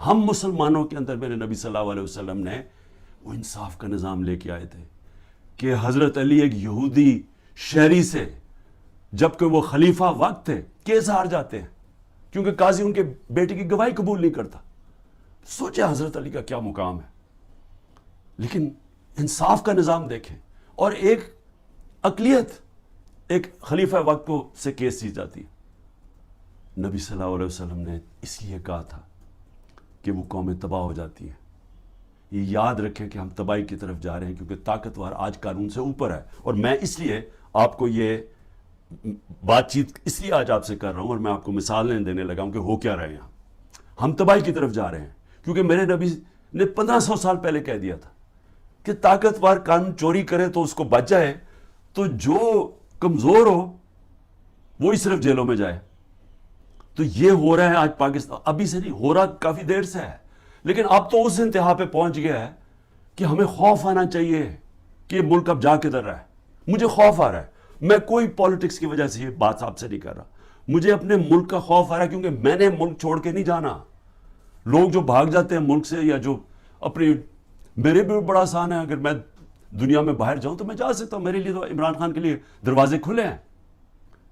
ہم مسلمانوں کے اندر میرے نبی صلی اللہ علیہ وسلم نے وہ انصاف کا نظام لے کے آئے تھے کہ حضرت علی ایک یہودی شہری سے جبکہ وہ خلیفہ وقت تھے کیس ہار جاتے ہیں کیونکہ قاضی ان کے بیٹے کی گواہی قبول نہیں کرتا. سوچے حضرت علی کا کیا مقام ہے. لیکن انصاف کا نظام دیکھیں اور ایک اقلیت ایک خلیفہ وقت کو سے کیس جیت جاتی ہے. نبی صلی اللہ علیہ وسلم نے اس لیے کہا تھا کہ وہ قومیں تباہ ہو جاتی ہیں. یہ یاد رکھیں کہ ہم تباہی کی طرف جا رہے ہیں کیونکہ طاقتور آج قانون سے اوپر ہے. اور میں اس لیے آپ کو یہ بات چیت اس لیے آج آپ سے کر رہا ہوں اور میں آپ کو مثالیں دینے لگا ہوں کہ ہو کیا رہے ہیں. ہم تباہی کی طرف جا رہے ہیں کیونکہ میرے نبی نے 1500 سال پہلے کہہ دیا تھا کہ طاقتور قانون چوری کرے تو اس کو بچ جائے, تو جو کمزور ہو وہی صرف جیلوں میں جائے. تو یہ ہو رہا ہے آج پاکستان, ابھی سے نہیں ہو رہا, کافی دیر سے ہے, لیکن اب تو اس انتہا پہ پہنچ گیا ہے کہ ہمیں خوف آنا چاہیے کہ یہ ملک اب جا کدھر رہا ہے. مجھے خوف آ رہا ہے. میں کوئی پالیٹکس کی وجہ سے یہ بات آپ سے نہیں کر رہا. مجھے اپنے ملک کا خوف آ رہا ہے کیونکہ میں نے ملک چھوڑ کے نہیں جانا. لوگ جو بھاگ جاتے ہیں ملک سے یا جو اپنی, میرے بھی بڑا آسان ہے, اگر میں دنیا میں باہر جاؤں تو میں جا سکتا ہوں, میرے لیے تو عمران خان کے لیے دروازے کھلے ہیں.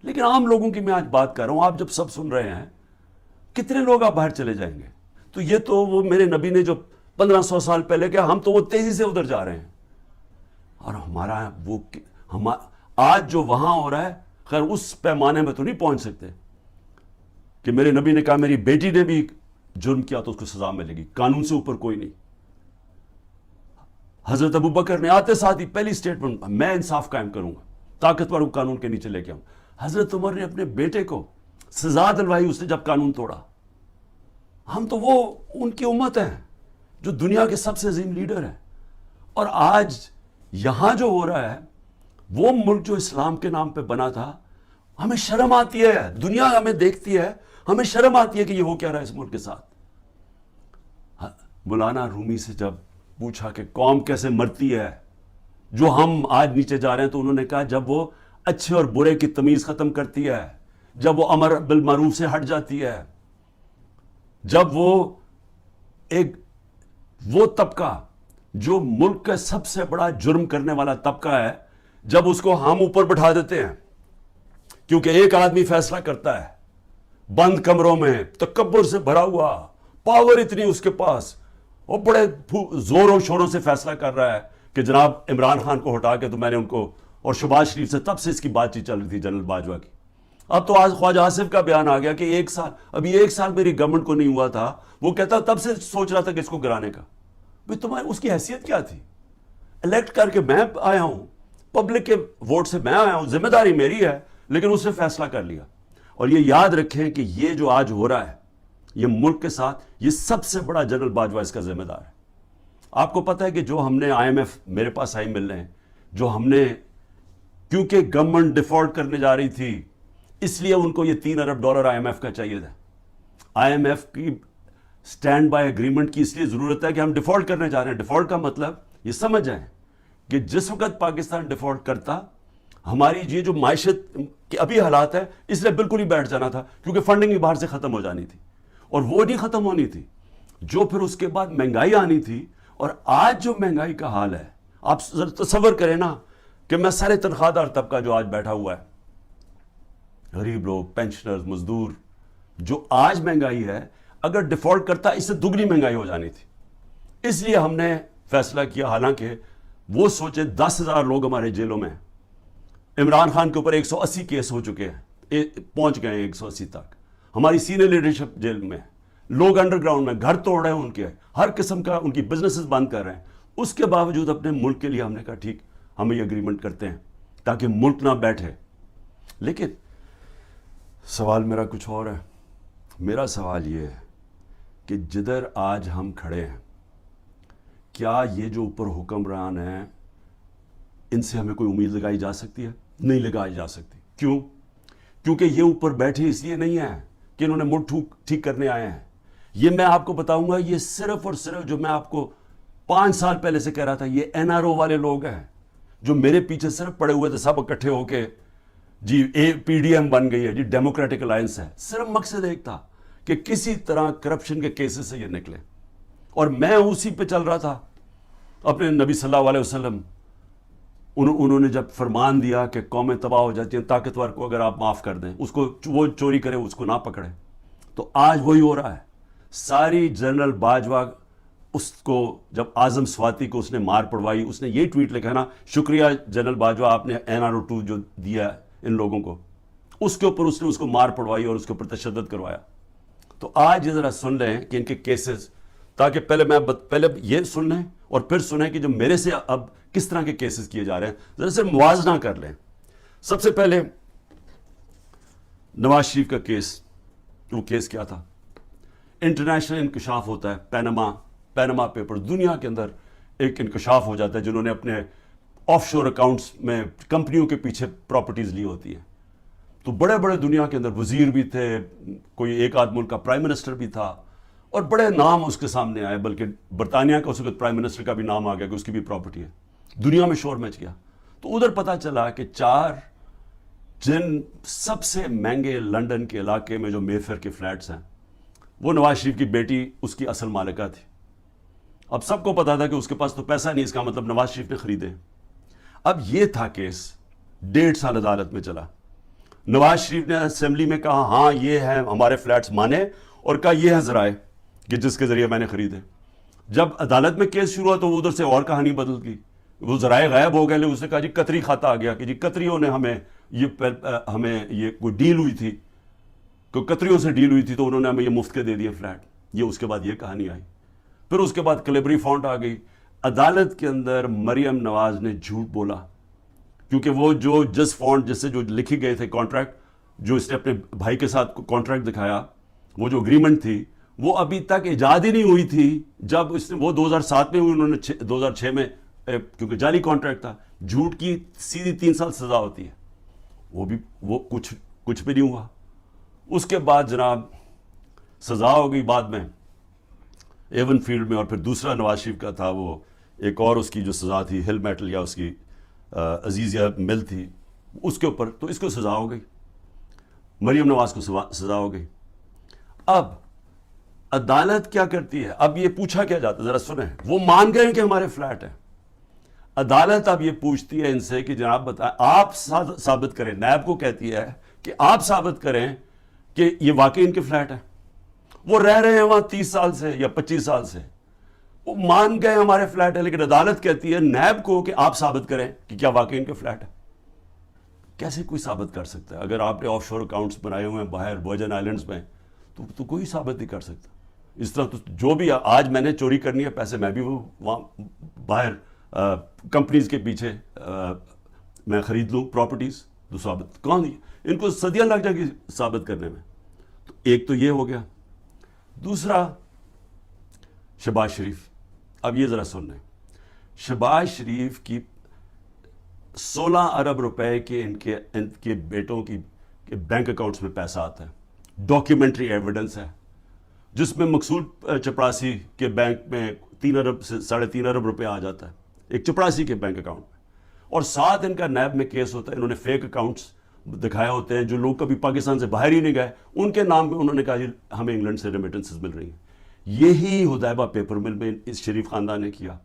لیکن عام لوگوں کی میں آج بات کر رہا ہوں, آپ جب سب سن رہے ہیں کتنے لوگ آپ باہر چلے جائیں گے. تو یہ تو وہ میرے نبی نے جو 1500 سال پہلے کہا, ہم تو وہ تیزی سے ادھر جا رہے ہیں. اور ہمارا وہ آج جو وہاں ہو رہا ہے, خیر اس پیمانے میں تو نہیں پہنچ سکتے کہ میرے نبی نے کہا میری بیٹی نے بھی جرم کیا تو اس کو سزا ملے گی, قانون سے اوپر کوئی نہیں. حضرت ابو بکر نے آتے ساتھ ہی پہلی سٹیٹمنٹ, میں انصاف قائم کروں گا, طاقتور کو قانون کے نیچے لے کے آؤں. حضرت عمر نے اپنے بیٹے کو سزا دلوائی اس نے جب قانون توڑا. ہم تو وہ ان کی امت ہیں جو دنیا کے سب سے عظیم لیڈر ہیں. اور آج یہاں جو ہو رہا ہے وہ ملک جو اسلام کے نام پہ بنا تھا, ہمیں شرم آتی ہے, دنیا ہمیں دیکھتی ہے, ہمیں شرم آتی ہے کہ یہ ہو کیا رہا ہے اس ملک کے ساتھ. مولانا رومی سے جب پوچھا کہ قوم کیسے مرتی ہے جو ہم آج نیچے جا رہے ہیں, تو انہوں نے کہا جب وہ اچھے اور برے کی تمیز ختم کرتی ہے, جب وہ امر بالمعروف سے ہٹ جاتی ہے, جب وہ طبقہ جو ملک کا سب سے بڑا جرم کرنے والا طبقہ ہے, جب اس کو ہم اوپر بٹھا دیتے ہیں کیونکہ ایک آدمی فیصلہ کرتا ہے بند کمروں میں, تکبر سے بھرا ہوا, پاور اتنی اس کے پاس, وہ بڑے زور و شوروں سے فیصلہ کر رہا ہے کہ جناب عمران خان کو ہٹا کے تو میں نے ان کو, اور شہباز شریف سے تب سے اس کی بات چیت چل رہی تھی جنرل باجوہ کی. اب تو آج خواجہ آصف کا بیان آ گیا کہ ابھی ایک سال میری گورنمنٹ کو نہیں ہوا تھا, وہ کہتا تب سے سوچ رہا تھا کہ اس کو گرانے کا. بھئی تمہاری اس کی حیثیت کیا تھی؟ الیکٹ کر کے میں آیا ہوں, پبلک کے ووٹ سے میں آیا ہوں, ذمہ داری میری ہے, لیکن اس نے فیصلہ کر لیا. اور یہ یاد رکھیں کہ یہ جو آج ہو رہا ہے یہ ملک کے ساتھ, یہ سب سے بڑا جنرل باجوہ اس کا ذمہ دار ہے. آپ کو پتہ ہے کہ جو ہم نے IMF میرے پاس آئی ملنے ہیں, جو ہم نے, کیونکہ گورنمنٹ ڈیفالٹ کرنے جا رہی تھی اس لیے ان کو یہ $3 ارب IMF کا چاہیے تھا. IMF کی سٹینڈ بائی اگریمنٹ کی اس لیے ضرورت ہے کہ ہم ڈیفالٹ کرنے جا رہے ہیں. ڈیفالٹ کا مطلب یہ سمجھ جائیں کہ جس وقت پاکستان ڈیفالٹ کرتا, ہماری یہ جو معیشت کے ابھی حالات ہے اس لیے بالکل ہی بیٹھ جانا تھا کیونکہ فنڈنگ بھی باہر سے ختم ہو جانی تھی, اور وہ نہیں ختم ہونی تھی جو پھر اس کے بعد مہنگائی آنی تھی. اور آج جو مہنگائی کا حال ہے, آپ تصور کریں نا کہ میں سارے تنخواہ دار طبقہ جو آج بیٹھا ہوا ہے, غریب لوگ, پینشنرز, مزدور, جو آج مہنگائی ہے اگر ڈیفالٹ کرتا اس سے دگنی مہنگائی ہو جانی تھی. اس لیے ہم نے فیصلہ کیا, حالانکہ وہ سوچے 10,000 لوگ ہمارے جیلوں میں ہیں, عمران خان کے اوپر 180 کیس ہو چکے ہیں, پہنچ گئے ہیں 180 تک, ہماری سینئر لیڈرشپ جیل میں, لوگ انڈر گراؤنڈ میں گھر توڑ رہے ہیں ان کے, ہر قسم کا ان کی بزنسز بند کر رہے ہیں. اس کے باوجود اپنے ملک کے لیے ہم نے کہا ٹھیک ہم یہ اگریمنٹ کرتے ہیں تاکہ ملک نہ بیٹھے. لیکن سوال میرا کچھ اور ہے. میرا سوال یہ ہے کہ جدھر آج ہم کھڑے ہیں, کیا یہ جو اوپر حکمران ہیں ان سے ہمیں کوئی امید لگائی جا سکتی ہے؟ نہیں لگائی جا سکتی. کیوں؟ کیونکہ یہ اوپر بیٹھے اس لیے نہیں ہیں کہ انہوں نے ملک ٹھیک کرنے آئے ہیں. یہ میں آپ کو بتاؤں گا, یہ صرف اور صرف جو میں آپ کو 5 سال پہلے سے کہہ رہا تھا, یہ NRO والے لوگ ہیں جو میرے پیچھے صرف پڑے ہوئے تھے, سب اکٹھے ہو کے جی PDM بن گئی ہے, جی ڈیموکریٹک الائنس ہے. صرف مقصد ایک تھا کہ کسی طرح کرپشن کے کیسز سے یہ نکلے. اور میں اسی پہ چل رہا تھا. اپنے نبی صلی اللہ علیہ وسلم انہوں نے جب فرمان دیا کہ قومیں تباہ ہو جاتی ہیں، طاقتور کو اگر آپ معاف کر دیں، اس کو وہ چوری کرے اس کو نہ پکڑیں. تو آج وہی ہو رہا ہے. ساری جنرل باجوہ اس کو جب اعظم سواتی کو اس نے مار پڑوائی، اس نے یہ ٹویٹ لکھا نا، شکریہ جنرل باجوہ آپ نے NRO2 جو دیا ان لوگوں کو، اس کے اوپر اس نے اس کو مار پڑوائی اور اس کے اوپر تشدد کروایا. تو آج یہ ذرا سن لیں کہ ان کے کیسز، تاکہ پہلے یہ سن لیں اور پھر سنیں کہ جو میرے سے اب کس طرح کے کیسز کیے جا رہے ہیں. ذرا سے موازنہ کر لیں. سب سے پہلے نواز شریف کا کیس. وہ کیس کیا تھا؟ انٹرنیشنل انکشاف ہوتا ہے، پینما پیپر، دنیا کے اندر ایک انکشاف ہو جاتا ہے جنہوں نے اپنے آف شور اکاؤنٹس میں کمپنیوں کے پیچھے پراپرٹیز لی ہوتی ہیں. تو بڑے بڑے دنیا کے اندر وزیر بھی تھے، کوئی ایک آدھ ملک کا پرائم منسٹر بھی تھا، اور بڑے نام اس کے سامنے آئے، بلکہ برطانیہ کا اس وقت پرائم منسٹر کا بھی نام آ گیا کہ اس کی بھی پراپرٹی ہے. دنیا میں شور مچ گیا. تو ادھر پتہ چلا کہ 4 جن سب سے مہنگے لنڈن کے علاقے میں جو مے فیئر کے فلیٹس ہیں، وہ نواز شریف کی بیٹی اس کی اصل مالکہ تھی. اب سب کو پتا تھا کہ اس کے پاس تو پیسہ نہیں، اس کا مطلب نواز شریف نے خریدے. اب یہ تھا کیس، 1.5 سال عدالت میں چلا. نواز شریف نے اسمبلی میں کہا ہاں یہ ہے ہمارے فلیٹس مانے، اور کہا یہ ہے ذرائع کہ جس کے ذریعے میں نے خریدے. جب عدالت میں کیس شروع ہوا تو ادھر سے اور کہانی بدل گئی. وہ ذرائع غائب ہو گئے. اس نے کہا جی قطری کھاتا آ گیا کہ جی قطریوں نے ہمیں یہ کوئی ڈیل ہوئی تھی، کوئی قطریوں سے ڈیل ہوئی تھی تو انہوں نے ہمیں یہ مفت کے دے دیے فلیٹ. یہ اس کے بعد یہ کہانی آئی. پھر اس کے بعد کلیبری فونٹ آ گئی. عدالت کے اندر مریم نواز نے جھوٹ بولا، کیونکہ وہ جو جس فونٹ جس سے جو لکھی گئے تھے کانٹریکٹ، جو اس نے اپنے بھائی کے ساتھ کانٹریکٹ دکھایا، وہ جو اگریمنٹ تھی وہ ابھی تک ایجاد ہی نہیں ہوئی تھی. جب اس نے وہ 2007 میں ہوئی، انہوں نے 2006 میں، کیونکہ جعلی کانٹریکٹ تھا. جھوٹ کی سیدھی 3 سال سزا ہوتی ہے. وہ کچھ بھی نہیں ہوا. اس کے بعد جناب سزا ہو گئی بعد میں ایون فیلڈ میں. اور پھر دوسرا نواز شریف کا تھا، وہ ایک اور اس کی جو سزا تھی ہل میٹل یا اس کی عزیزیہ مل تھی، اس کے اوپر تو اس کو سزا ہو گئی. مریم نواز کو سزا ہو گئی. اب عدالت کیا کرتی ہے؟ اب یہ پوچھا کیا جاتا ہے، ذرا سنیں. وہ مان گئے کہ ہمارے فلیٹ ہیں. عدالت اب یہ پوچھتی ہے ان سے کہ جناب بتائیں، آپ ثابت کریں. نیب کو کہتی ہے کہ آپ ثابت کریں کہ یہ واقعی ان کے فلیٹ ہیں. وہ رہ رہے ہیں وہاں 30 سال سے یا 25 سال سے. وہ مان گئے ہمارے فلیٹ ہے، لیکن عدالت کہتی ہے نیب کو کہ آپ ثابت کریں کہ کیا واقعی ان کے فلیٹ ہے. کیسے کوئی ثابت کر سکتا ہے؟ اگر آپ نے آف شور اکاؤنٹس بنائے ہوئے ہیں باہر ورجن آئلینڈز میں تو کوئی ثابت نہیں کر سکتا. اس طرح تو جو بھی آج میں نے چوری کرنی ہے پیسے، میں بھی وہ وہاں باہر کمپنیز کے پیچھے میں خرید لوں پراپرٹیز، تو ثابت کون؟ ان کو صدیاں لگ جائے گی ثابت کرنے میں. تو ایک تو یہ ہو گیا. دوسرا شہباز شریف. اب یہ ذرا سن لیں. شہباز شریف کی 16 ارب روپے کے ان کے بیٹوں کی بینک اکاؤنٹس میں پیسہ آتا ہے. ڈاکیومنٹری ایویڈنس ہے جس میں مقصود چپراسی کے بینک میں 3 ارب سے 3.5 ارب روپے آ جاتا ہے ایک چپراسی کے بینک اکاؤنٹ میں. اور ساتھ ان کا نیب میں کیس ہوتا ہے. انہوں نے فیک اکاؤنٹس دکھائے ہوتے ہیں جو لوگ کبھی پاکستان سے باہر ہی نہیں گئے، ان کے نام پہ انہوں نے کہا جی ہمیں انگلینڈ سے ریمیٹنسز مل رہی ہیں. یہی حدیبہ پیپر مل میں اس شریف خاندان نے کیا،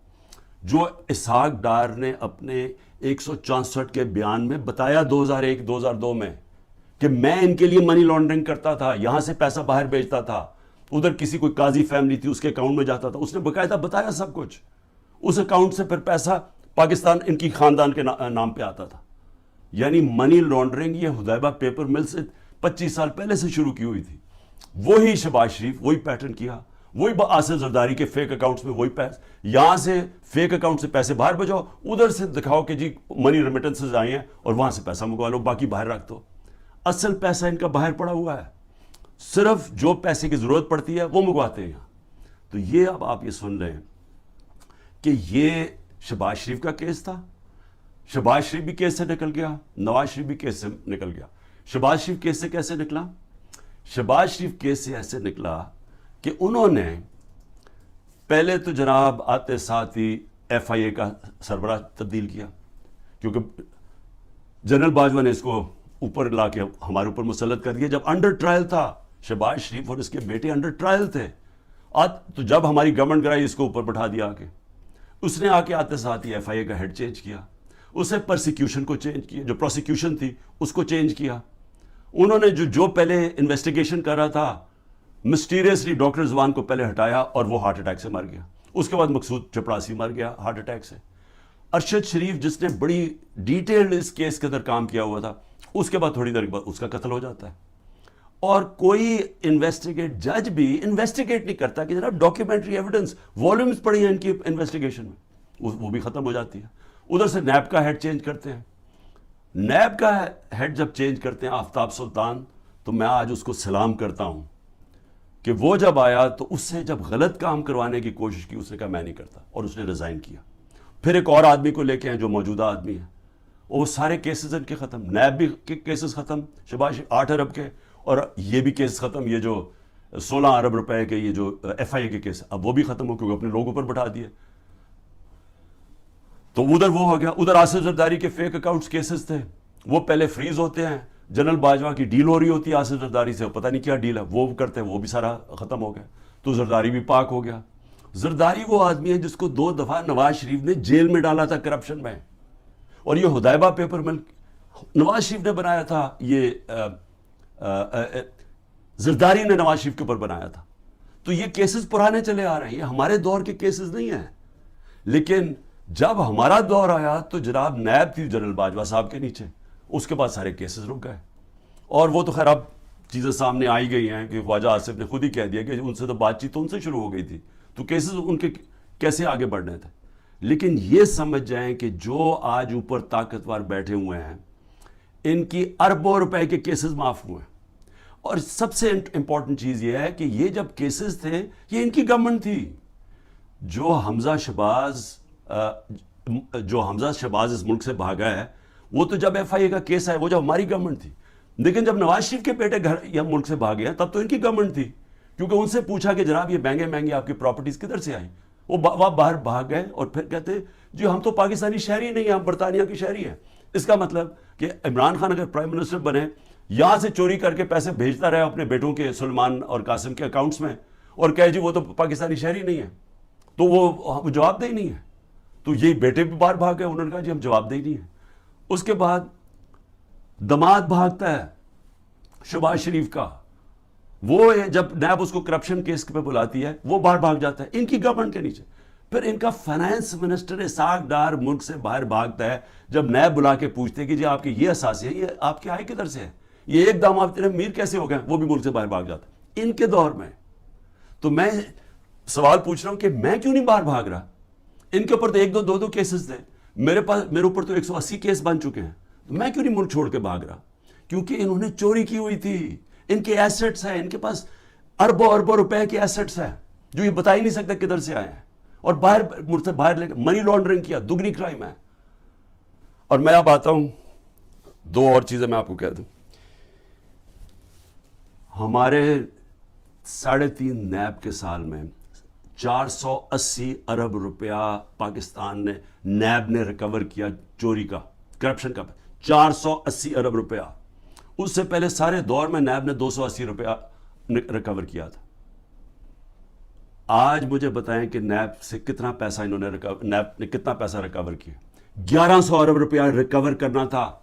جو اسحاق ڈار نے اپنے 164 کے بیان میں بتایا 2001-2002 میں کہ میں ان کے لیے منی لانڈرنگ کرتا تھا، یہاں سے پیسہ باہر بھیجتا تھا، ادھر کسی کوئی قاضی فیملی تھی اس کے اکاؤنٹ میں جاتا تھا. اس نے باقاعدہ بتایا سب کچھ. اس اکاؤنٹ سے پھر پیسہ پاکستان ان کی خاندان کے نام پہ آتا تھا. یعنی منی لانڈرنگ یہ حدیبہ پیپر مل سے 25 سال پہلے سے شروع کی ہوئی تھی. وہی شہباز شریف وہی پیٹرن کیا، وہی آصف زرداری کے فیک اکاؤنٹس میں وہی پیسے، یہاں سے فیک اکاؤنٹ سے پیسے باہر بھیجو، ادھر سے دکھاؤ کہ جی منی ریمیٹنسز آئی ہیں اور وہاں سے پیسہ منگوا لو، باقی باہر رکھ دو. اصل پیسہ ان کا باہر پڑا ہوا ہے، صرف جو پیسے کی ضرورت پڑتی ہے وہ منگواتے ہیں یہاں. تو یہ اب آپ یہ سن رہے ہیں کہ یہ شہباز شریف کا کیس تھا. شہباز شریف بھی کیس سے نکل گیا، نواز شریف بھی کیس سے نکل گیا. شہباز شریف کیس سے کیسے نکلا؟ شہباز شریف کیس سے ایسے نکلا کہ انہوں نے پہلے تو جناب آتے ساتھ ہی FIA کا سربراہ تبدیل کیا، کیونکہ جنرل باجوہ نے اس کو اوپر لا کے ہمارے اوپر مسلط کر دیا. جب انڈر ٹرائل تھا شہباز شریف اور اس کے بیٹے انڈر ٹرائل تھے. تو جب ہماری گورنمنٹ کرائی اس کو اوپر بٹھا دیا آ کے. اس نے آ کے آتے ساتھ ہی ایف آئی اے کا ہیڈ چینج کیا. اسے پرسیکیوشن کو چینج کیا, جو پروسیکیوشن تھی اس کو چینج کیا. انہوں نے جو پہلے انویسٹیگیشن کر رہا تھا, مسٹیریسلی ڈاکٹر رضوان کو پہلے ہٹایا اور وہ ہارٹ اٹیک سے مر گیا. اس کے بعد مقصود چپڑاسی مر گیا ہارٹ اٹیک سے. ارشد شریف جس نے بڑی ڈیٹیلڈ اس کیس کے اندر کام کیا ہوا تھا, اس کے بعد تھوڑی دیر کے بعد اس کا قتل ہو جاتا ہے. اور کوئی جج بھی انویسٹیگیٹ نہیں کرتا کہ جناب ڈاکیومنٹری ایویڈنس والیومز پڑی ہیں ان کی انویسٹیگیشن میں, وہ بھی ختم ہو جاتی ہے. ادھر سے نیب کا ہیڈ چینج کرتے ہیں. نیب کا ہیڈ جب چینج کرتے ہیں آفتاب سلطان, تو میں آج اس کو سلام کرتا ہوں کہ وہ جب آیا تو اس سے جب غلط کام کروانے کی کوشش کی, اس نے کہا میں نہیں کرتا, اور اس نے ریزائن کیا. پھر ایک اور آدمی کو لے کے ہیں جو موجودہ آدمی ہے, وہ سارے کیسز ان کے ختم. نیب بھی کیسز ختم, شہباز 8 ارب کے, اور یہ بھی کیس ختم. یہ جو 16 ارب روپے کے یہ جو ایف آئی اے کے کیس, اب وہ بھی ختم ہو کیونکہ اپنے لوگوں پر بٹھا دیے. تو ادھر وہ ہو گیا. ادھر آصف زرداری کے فیک اکاؤنٹس کیسز تھے, وہ پہلے فریز ہوتے ہیں. جنرل باجوہ کی ڈیل ہو رہی ہوتی ہے آصف زرداری سے, پتہ نہیں کیا ڈیل ہے, وہ کرتے ہیں, وہ بھی سارا ختم ہو گیا. تو زرداری بھی پاک ہو گیا. زرداری وہ آدمی ہے جس کو 2 دفعہ نواز شریف نے جیل میں ڈالا تھا کرپشن میں, اور یہ ہدایبہ پیپر مل نواز شریف نے بنایا تھا, یہ زرداری نے نواز شریف کے اوپر بنایا تھا. تو یہ کیسز پرانے چلے آ رہے ہیں, یہ ہمارے دور کے کیسز نہیں ہیں. لیکن جب ہمارا دور آیا تو جناب نیب تھی جنرل باجوہ صاحب کے نیچے, اس کے بعد سارے کیسز رک گئے. اور وہ تو خیر اب چیزیں سامنے آئی گئی ہیں کہ خواجہ آصف نے خود ہی کہہ دیا کہ ان سے تو بات چیت تو ان سے شروع ہو گئی تھی, تو کیسز ان کے کیسے آگے بڑھنے تھے. لیکن یہ سمجھ جائیں کہ جو آج اوپر طاقتور بیٹھے ہوئے ہیں, ان کی اربوں روپے کے کیسز معاف ہوئے ہیں. اور سب سے امپورٹنٹ چیز یہ ہے کہ یہ جب کیسز تھے یہ ان کی گورنمنٹ تھی. جو حمزہ شہباز اس ملک سے بھاگا ہے, وہ تو جب ایف آئی اے کا کیس ہے وہ جب ہماری گورنمنٹ تھی. لیکن جب نواز شریف کے بیٹے گھر یا ملک سے بھاگے ہیں تب تو ان کی گورنمنٹ تھی, کیونکہ ان سے پوچھا کہ جناب یہ مہنگے آپ کی پراپرٹیز کدھر سے آئیں. وہ باہر بھاگ گئے اور پھر کہتے جی ہم تو پاکستانی شہری نہیں ہیں, ہم برطانیہ کی شہری ہیں. اس کا مطلب کہ عمران خان اگر پرائم منسٹر بنے, یہاں سے چوری کر کے پیسے بھیجتا رہا اپنے بیٹوں کے سلمان اور قاسم کے اکاؤنٹس میں, اور کہے جی وہ تو پاکستانی شہری نہیں ہے, تو وہ جواب دہی نہیں ہے. تو یہی بیٹے بھی باہر بھاگ گئے, انہوں نے کہا جی ہم جواب دہی نہیں ہیں. اس کے بعد دماد بھاگتا ہے شہباز شریف کا, وہ جب نیب اس کو کرپشن کیس پہ بلاتی ہے وہ باہر بھاگ جاتا ہے ان کی گورنمنٹ کے نیچے. پھر ان کا فائنانس منسٹر اسحاق ڈار ملک سے باہر بھاگتا ہے جب نیب بلا کے پوچھتے ہیں کہ جی آپ کی یہ اثاثے ہیں, یہ آپ کے آئے کدھر سے ہے, یہ ایک دم آپ میر کیسے ہو گئے, وہ بھی ملک سے باہر بھاگ جاتا ہے ان کے دور میں. تو میں سوال پوچھ رہا ہوں کہ میں کیوں نہیں باہر بھاگ رہا. ان کے اوپر تو 1-2 کیسز تھے, میرے اوپر تو 180 کیس بن چکے ہیں. میں کیوں نہیں ملک چھوڑ کے بھاگ رہا, کیونکہ انہوں نے چوری کی ہوئی تھی. ان کے ایسٹس ہیں, ان کے پاس اربوں روپے کے ایسٹس ہیں جو یہ بتا ہی نہیں سکتے کدھر سے آئے ہیں, اور ملک سے باہر لے کے منی لانڈرنگ کیا, دگنی کرائم ہے. اور میں اب آتا ہوں 2 اور چیزیں میں آپ کو کہہ دوں. ہمارے 3.5 نیب کے سال میں 480 ارب روپیہ پاکستان نے نیب نے ریکور کیا چوری کا, کرپشن کا, 480 ارب روپیہ. اس سے پہلے سارے دور میں نیب نے 280 روپیہ ریکور کیا تھا. آج مجھے بتائیں کہ نیب سے کتنا پیسہ نیب نے کتنا پیسہ ریکور کیا. 1100 ارب روپیہ ریکور کرنا تھا,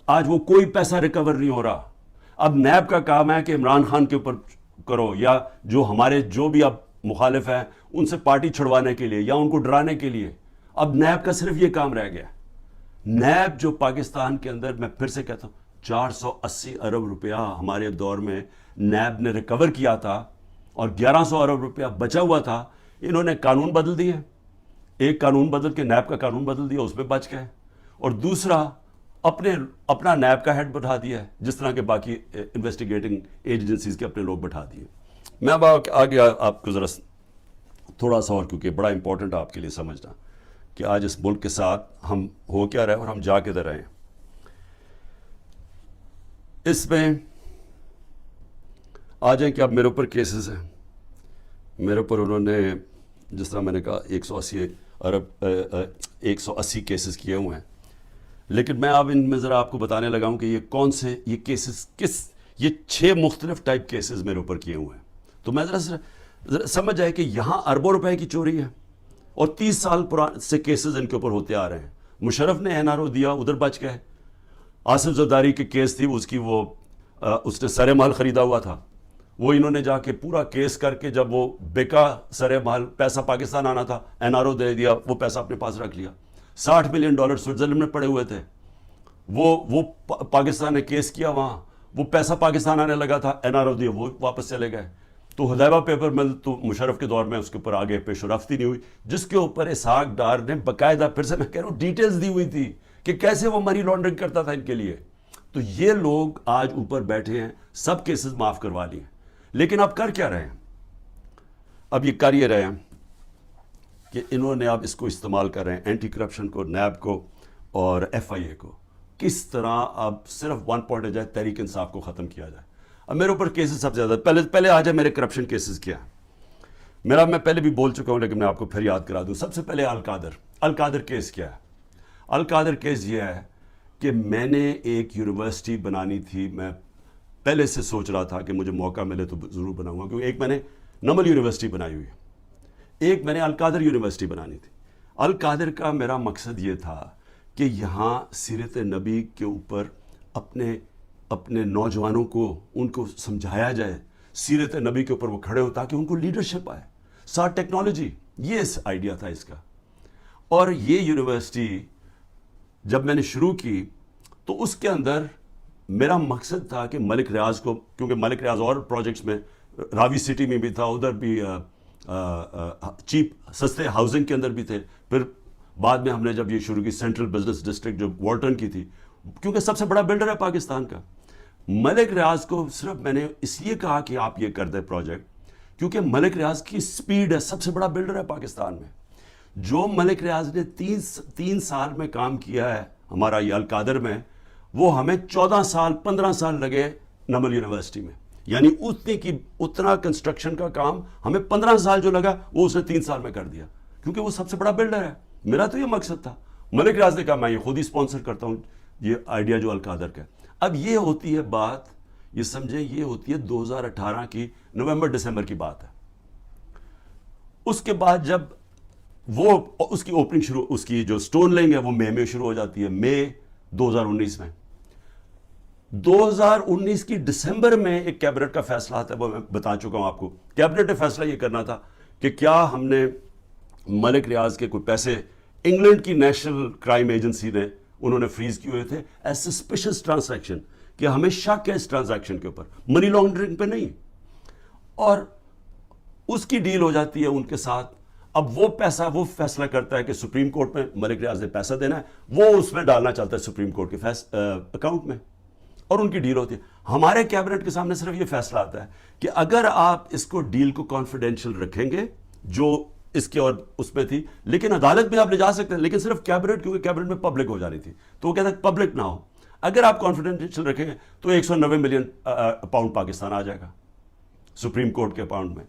آج وہ کوئی پیسہ ریکور نہیں ہو رہا. اب نیب کا کام ہے کہ عمران خان کے اوپر کرو, یا جو ہمارے جو بھی اب مخالف ہیں ان سے پارٹی چھڑوانے کے لیے یا ان کو ڈرانے کے لیے. اب نیب کا صرف یہ کام رہ گیا. نیب جو پاکستان کے اندر, میں پھر سے کہتا ہوں, 480 ارب روپیہ ہمارے دور میں نیب نے ریکور کیا تھا, اور 1100 ارب روپیہ بچا ہوا تھا. انہوں نے قانون بدل دیے, ایک قانون بدل کے نیب کا قانون بدل دیا, اس پہ بچ گئے. اور دوسرا اپنا نیب کا ہیڈ بٹھا دیا ہے, جس طرح کے باقی انویسٹیگیٹنگ ایجنسیز کے اپنے لوگ بٹھا دیے. میں اب آگے آپ کو ذرا تھوڑا سا اور, کیونکہ بڑا امپورٹنٹ آپ کے لیے سمجھنا کہ آج اس ملک کے ساتھ ہم ہو کیا رہے اور ہم جا کدھر رہے ہیں. اس میں آ جائیں کہ اب میرے اوپر کیسز ہیں, میرے اوپر انہوں نے جس طرح میں نے کہا 180 کیسز کیے ہوئے ہیں. لیکن میں اب ان میں ذرا آپ کو بتانے لگا ہوں کہ یہ کون سے یہ کیسز یہ 6 مختلف ٹائپ کیسز میرے اوپر کیے ہوئے ہیں. تو میں ذرا سمجھ آئے کہ یہاں اربوں روپے کی چوری ہے اور 30 سال سے کیسز ان کے اوپر ہوتے آ رہے ہیں. مشرف نے این آر او دیا, ادھر بچ گئے. آصف زرداری کی کیس تھی, اس نے سر مال خریدا ہوا تھا, وہ انہوں نے جا کے پورا کیس کر کے جب وہ بکا سر مال, پیسہ پاکستان آنا تھا, این آر او دے دیا, وہ پیسہ اپنے پاس رکھ لیا. $60 ملین سوئٹزرلینڈ میں پڑے ہوئے تھے, وہ پاکستان نے کیس کیا وہاں, وہ پیسہ پاکستان آنے لگا تھا, این آر او دیا, وہ واپس چلے گئے. تو حدیبہ پیپر مل تو مشرف کے دور میں اس کے اوپر آگے پیش رفت ہی نہیں ہوئی, جس کے اوپر اسحاق ڈار نے باقاعدہ, پھر سے میں کہہ رہا ہوں, ڈیٹیلز دی ہوئی تھی کہ کیسے وہ منی لانڈرنگ کرتا تھا ان کے لیے. تو یہ لوگ آج اوپر بیٹھے ہیں, سب کیسز معاف کروا لیے, لیکن اب کر کیا رہے ہیں؟ اب یہ کر یہ رہے ہیں کہ انہوں نے اب اس کو استعمال کر رہے ہیں, اینٹی کرپشن کو, نیب کو اور ایف آئی اے کو, کس طرح اب صرف 1 پوائنٹ جائے, تحریک انصاف کو ختم کیا جائے. اب میرے اوپر کیسز سب سے زیادہ, پہلے آ جائے میرے کرپشن کیسز کیا میرا, میں پہلے بھی بول چکا ہوں لیکن میں آپ کو پھر یاد کرا دوں. سب سے پہلے القادر کیس کیا ہے؟ القادر کیس یہ ہے کہ میں نے ایک یونیورسٹی بنانی تھی, میں پہلے سے سوچ رہا تھا کہ مجھے موقع ملے تو ضرور بناؤں گا, کیونکہ ایک میں نے نمل یونیورسٹی بنائی ہوئی ہے, ایک میں نے القادر یونیورسٹی بنانی تھی. القادر کا میرا مقصد یہ تھا کہ یہاں سیرت نبی کے اوپر اپنے نوجوانوں کو, ان کو سمجھایا جائے, سیرت نبی کے اوپر وہ کھڑے ہو تاکہ ان کو لیڈرشپ آئے, ساتھ ٹیکنالوجی, یہ آئیڈیا تھا اس کا. اور یہ یونیورسٹی جب میں نے شروع کی تو اس کے اندر میرا مقصد تھا کہ ملک ریاض کو, کیونکہ ملک ریاض اور پروجیکٹس میں, راوی سٹی میں بھی تھا, ادھر بھی چیپ سستے ہاؤسنگ کے اندر بھی تھے, پھر بعد میں ہم نے جب یہ شروع کی سینٹرل بزنس ڈسٹرکٹ جو والٹن کی تھی, کیونکہ سب سے بڑا بلڈر ہے پاکستان کا. ملک ریاض کو صرف میں نے اس لیے کہا کہ آپ یہ کر دیں پروجیکٹ, کیونکہ ملک ریاض کی سپیڈ ہے, سب سے بڑا بلڈر ہے پاکستان میں. جو ملک ریاض نے 3 سال میں کام کیا ہے ہمارا یہ القادر میں, وہ ہمیں 14 سال 15 سال لگے نمل یونیورسٹی میں. یعنی اتنا کنسٹرکشن کا کام ہمیں 15 سال جو لگا وہ اس نے 3 سال میں کر دیا, کیونکہ وہ سب سے بڑا بلڈر ہے. میرا تو یہ مقصد تھا. ملک ریاض نے کہا میں یہ خود ہی سپانسر کرتا ہوں یہ آئیڈیا جو القادر کا ہے. اب یہ ہوتی ہے بات, یہ سمجھیں, یہ ہوتی ہے 2018 کی نومبر دسمبر کی بات ہے. اس کے بعد جب وہ اس کی اوپننگ شروع, اس کی جو سٹون لینگ ہے وہ مئی میں شروع ہو جاتی ہے, مئی 2019 میں. 2019 کی دسمبر میں ایک کیبنٹ کا فیصلہ آتا ہے, وہ میں بتا چکا ہوں آپ کو. کیبنٹ نے فیصلہ یہ کرنا تھا کہ کیا ہم نے ملک ریاض کے کوئی پیسے انگلینڈ کی نیشنل کرائم ایجنسی نے, انہوں نے فریز کیے ہوئے تھے ایز سسپیشس ٹرانزیکشن, کہ ہمیں شک ہے اس ٹرانزیکشن کے اوپر, منی لانڈرنگ پہ نہیں. اور اس کی ڈیل ہو جاتی ہے ان کے ساتھ. اب وہ پیسہ, وہ فیصلہ کرتا ہے کہ سپریم کورٹ میں ملک ریاض نے پیسہ دینا ہے, وہ اس میں ڈالنا چاہتا ہے سپریم کورٹ کے اکاؤنٹ میں, اور ان کی ڈیل ہوتی ہے. ہمارے کیبنٹ کے سامنے صرف یہ فیصلہ آتا ہے کہ اگر آپ اس کو ڈیل کو کانفیڈینشیل رکھیں گے, جو اس کے اور اس میں تھی, لیکن عدالت میں آپ لے جا سکتے ہیں, لیکن صرف کیبنٹ, کیونکہ کیبنٹ میں پبلک ہو جانی تھی, تو وہ کہتا ہے پبلک نہ ہو. اگر آپ کانفیڈینشیل رکھیں گے تو 190 ملین پاؤنڈ پاکستان آ جائے گا سپریم کورٹ کے اکاؤنٹ میں.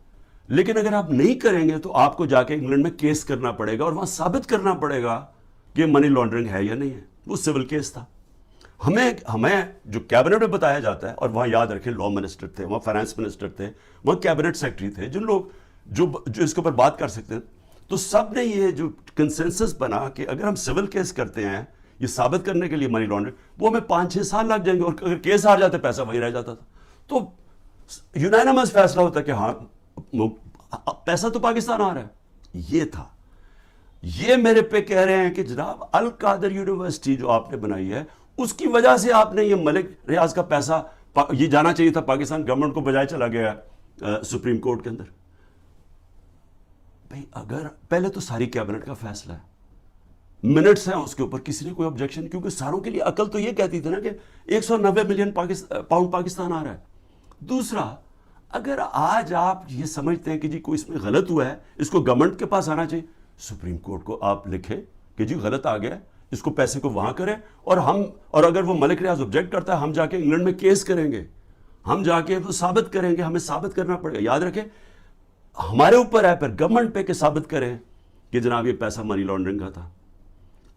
لیکن اگر آپ نہیں کریں گے تو آپ کو جا کے انگلینڈ میں کیس کرنا پڑے گا, اور وہاں ثابت کرنا پڑے گا کہ منی لانڈرنگ ہے یا نہیں ہے. وہ سول کیس تھا. ہمیں جو کیبنٹ میں بتایا جاتا ہے, اور وہاں یاد رکھیں لا منسٹر تھے, وہاں فائنانس منسٹر تھے, وہاں کیبنٹ سیکرٹری تھے, جن لوگ جو اس کے اوپر بات کر سکتے ہیں. تو سب نے یہ جو کنسنسس بنا کہ اگر ہم سول کیس کرتے ہیں یہ ثابت کرنے کے لیے منی لانڈرنگ, وہ ہمیں 5-6 سال لگ جائیں گے, اور اگر کیس ہار جاتے پیسہ وہی رہ جاتا تھا. تو یونانیمس فیصلہ ہوتا ہے کہ ہاں پیسہ تو پاکستان آ رہا ہے. یہ تھا. یہ میرے پہ کہہ رہے ہیں کہ جناب القادر یونیورسٹی جو آپ نے بنائی ہے, اس کی وجہ سے آپ نے یہ ملک ریاض کا پیسہ, یہ جانا چاہیے تھا پاکستان گورنمنٹ کو, بجائے چلا گیا سپریم کورٹ کے اندر. بھئی اگر پہلے تو ساری کیبنٹ کا فیصلہ ہے, منٹس ہیں اس کے اوپر, کسی نے کوئی آبجیکشن, کیونکہ ساروں کے لیے عقل تو یہ کہتی تھی نا کہ 190 ملین پاؤنڈ پاکستان آ رہا ہے. دوسرا, اگر آج آپ یہ سمجھتے ہیں کہ جی کوئی اس میں غلط ہوا ہے, اس کو گورنمنٹ کے پاس آنا چاہیے, سپریم کورٹ کو آپ لکھیں کہ جی غلط آ گیا ہے, اس کو پیسے کو وہاں کریں, اور اگر وہ ملک ریاض آبجیکٹ کرتا ہے, ہم جا کے انگلینڈ میں کیس کریں گے, ہم جا کے وہ ثابت کریں گے, ہمیں ثابت کرنا پڑے گا. یاد رکھیں ہمارے اوپر ہے, پھر گورنمنٹ پہ کہ ثابت کریں کہ جناب یہ پیسہ منی لانڈرنگ کا تھا.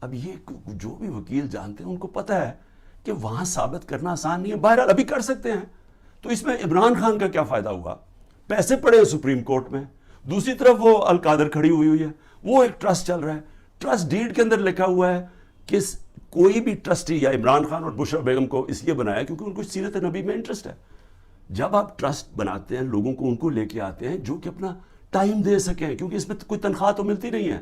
اب یہ جو بھی وکیل جانتے ہیں ان کو پتہ ہے کہ وہاں ثابت کرنا آسان نہیں ہے. بہرحال ابھی کر سکتے ہیں, تو اس میں عمران خان کا کیا فائدہ ہوا؟ پیسے پڑے ہیں سپریم کورٹ میں، دوسری طرف وہ القادر کھڑی ہوئی ہے، وہ ایک ٹرسٹ چل رہا ہے، ٹرسٹ ڈیڈ کے اندر لکھا ہوا ہے کہ کوئی بھی ٹرسٹی، یا عمران خان اور بشرا بیگم کو اس لیے بنایا کیونکہ ان کو سیرت نبی میں انٹرسٹ ہے. جب آپ ٹرسٹ بناتے ہیں لوگوں کو ان کو لے کے آتے ہیں جو کہ اپنا ٹائم دے سکیں، کیونکہ اس میں کوئی تنخواہ تو ملتی نہیں ہے،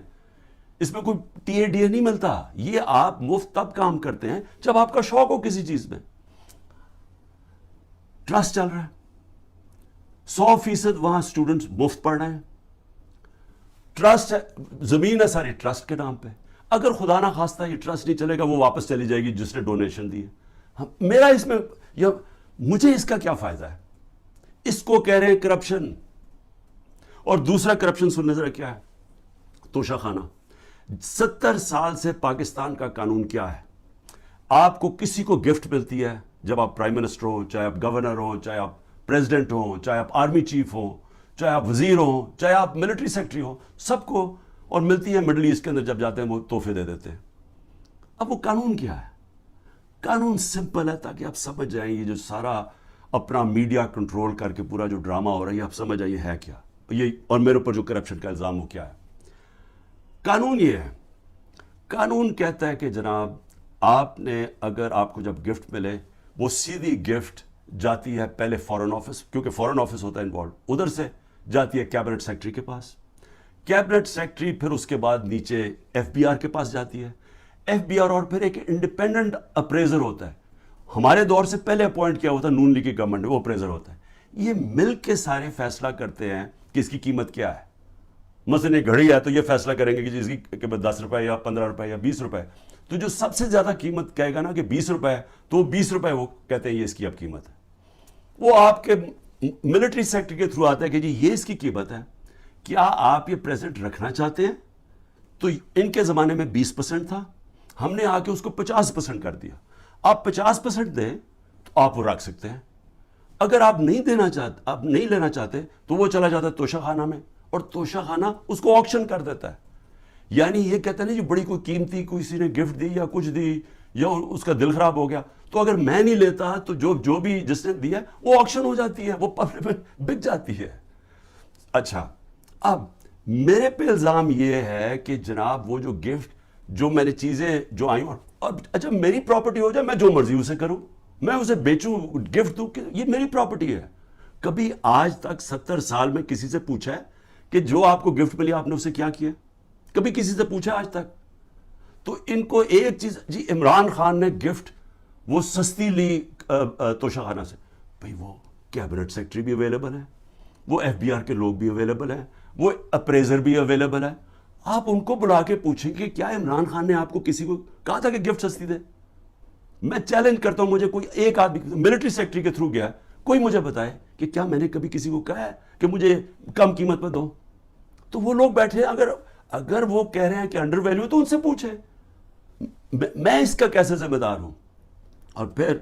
اس میں کوئی ٹی اے ڈی اے نہیں ملتا. یہ آپ مفت تب کام کرتے ہیں جب آپ کا شوق ہو کسی چیز میں. ٹرسٹ چل رہا ہے، 100% وہاں اسٹوڈنٹس مفت پڑھ رہے ہیں. ٹرسٹ ہے، زمین ہے ساری ٹرسٹ کے نام پہ. اگر خدا نہ خواستہ یہ ٹرسٹ نہیں چلے گا، وہ واپس چلی جائے گی جس نے ڈونیشن دی ہے. میرا اس میں یا مجھے اس کا کیا فائدہ ہے؟ اس کو کہہ رہے ہیں کرپشن. اور دوسرا کرپشن سننے ذرا کیا ہے، توشہ خانہ. 70 سال سے پاکستان کا قانون کیا ہے؟ آپ کو کسی کو گفٹ ملتی ہے جب آپ پرائم منسٹر ہو، چاہے آپ گورنر ہو، چاہے آپ پریزیڈنٹ ہو، چاہے آپ آرمی چیف ہو، چاہے آپ وزیر ہو، چاہے آپ ملٹری سیکرٹری ہو، سب کو. اور ملتی ہے مڈل ایسٹ کے اندر جب جاتے ہیں وہ تحفے دے دیتے ہیں. اب وہ قانون کیا ہے؟ قانون سمپل ہے تاکہ آپ سمجھ جائیں یہ جو سارا اپنا میڈیا کنٹرول کر کے پورا جو ڈرامہ ہو رہا ہے آپ سمجھ آئیے ہے کیا یہ، اور میرے اوپر جو کرپشن کا الزام ہو کیا ہے. قانون یہ ہے، قانون کہتا ہے کہ جناب آپ نے اگر آپ کو جب گفٹ ملے وہ سیدھی گفٹ جاتی ہے پہلے فورن آفس، کیونکہ فورن آفس ہوتا ہے انوالوڈ، ادھر سے جاتی ہے کیبنٹ سیکرٹری کے پاس. کیبنٹ سیکرٹری پھر اس کے بعد نیچے ایف بی آر کے پاس جاتی ہے. ایف بی آر اور پھر ایک انڈیپینڈنٹ اپریزر ہوتا ہے، ہمارے دور سے پہلے اپوائنٹ کیا ہوتا ہے نون لیگ کی گورنمنٹ نے، وہ اپریزر ہوتا ہے. یہ مل کے سارے فیصلہ کرتے ہیں کہ اس کی قیمت کیا ہے. مثلا ایک گھڑی ہے تو یہ فیصلہ کریں گے کہ اس کی قیمت 10 روپے یا 15 روپے یا 20 روپے. تو جو سب سے زیادہ قیمت کہے گا نا کہ 20 روپے ہے تو 20 روپے وہ کہتے ہیں یہ اس کی اب قیمت ہے. وہ آپ کے ملٹری سیکٹر کے تھرو آتا ہے کہ جی یہ اس کی قیمت ہے، کیا آپ یہ پریزنٹ رکھنا چاہتے ہیں؟ تو ان کے زمانے میں 20% تھا، ہم نے آ کے اس کو 50% کر دیا. آپ 50% دیں تو آپ وہ رکھ سکتے ہیں. اگر آپ نہیں دینا چاہتے، آپ نہیں لینا چاہتے تو وہ چلا جاتا ہے توشہ خانہ میں، اور توشہ خانہ اس کو آکشن کر دیتا ہے. یعنی یہ کہتا ہے نا جی بڑی کوئی قیمتی کسی نے گفٹ دی یا کچھ دی یا اس کا دل خراب ہو گیا تو اگر میں نہیں لیتا تو جو بھی جس نے دیا وہ آکشن ہو جاتی ہے، وہ پبلک میں بک جاتی ہے. اچھا اب میرے پہ الزام یہ ہے کہ جناب وہ جو گفٹ جو میں نے چیزیں جو آئی اور اچھا میری پراپرٹی ہو جائے میں جو مرضی اسے کروں، میں اسے بیچوں گفٹ دوں، کہ یہ میری پراپرٹی ہے. کبھی آج تک 70 سال میں کسی سے پوچھا ہے کہ جو آپ کو گفٹ ملی آپ نے اسے کیا کیا؟ کبھی کسی سے پوچھا آج تک؟ تو ان کو ایک چیز، جی عمران خان نے گفٹ وہ سستی لی توشہ خانہ سے، بھئی وہ کیبنٹ سیکرٹری بھی اویلیبل ہے، وہ ایف بی آر کے لوگ بھی اویلیبل ہیں، وہ اپریزر بھی اویلیبل ہے. آپ ان کو بلا کے پوچھیں کہ کیا عمران خان نے آپ کو کسی کو کہا تھا کہ گفٹ سستی دے؟ میں چیلنج کرتا ہوں، مجھے کوئی ایک آدمی ملٹری سیکرٹری کے تھرو گیا کوئی مجھے بتائے کہ کیا میں نے کبھی کسی کو کہا ہے کہ مجھے کم قیمت پہ دو. تو وہ لوگ بیٹھے ہیں، اگر وہ کہہ رہے ہیں کہ انڈر ویلیو تو ان سے پوچھیں، میں اس کا کیسے ذمہ دار ہوں؟ اور پھر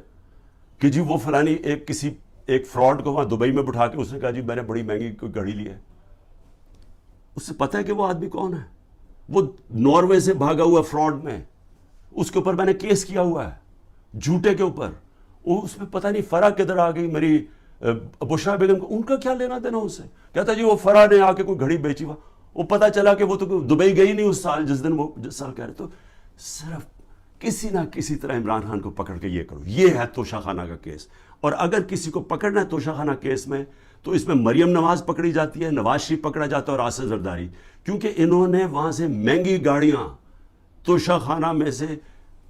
کہ جی وہ فلانی ایک فراڈ کو وہاں دبئی میں بٹھا کے اس نے کہا جی میں نے بڑی مہنگی کوئی گھڑی لی ہے. اس سے پتہ ہے کہ وہ آدمی کون ہے؟ وہ ناروے سے بھاگا ہوا فراڈ میں، اس کے اوپر میں نے کیس کیا ہوا ہے جھوٹے کے اوپر. وہ اس میں پتہ نہیں فرح کدھر آ گئی میری بشرا بیگم کو، ان کا کیا لینا دینا اس سے؟ کہتا جی وہ فرح نے آ کے کوئی گھڑی بیچی، وہ پتہ چلا کہ وہ تو دبئی گئی نہیں اس سال جس دن وہ جس سال کہہ رہے. تو صرف کسی نہ کسی طرح عمران خان کو پکڑ کے یہ کرو. یہ ہے توشہ خانہ کا کیس. اور اگر کسی کو پکڑنا ہے توشہ خانہ کیس میں تو اس میں مریم نواز پکڑی جاتی ہے، نواز شریف پکڑا جاتا ہے اور آصف زرداری، کیونکہ انہوں نے وہاں سے مہنگی گاڑیاں توشہ خانہ میں سے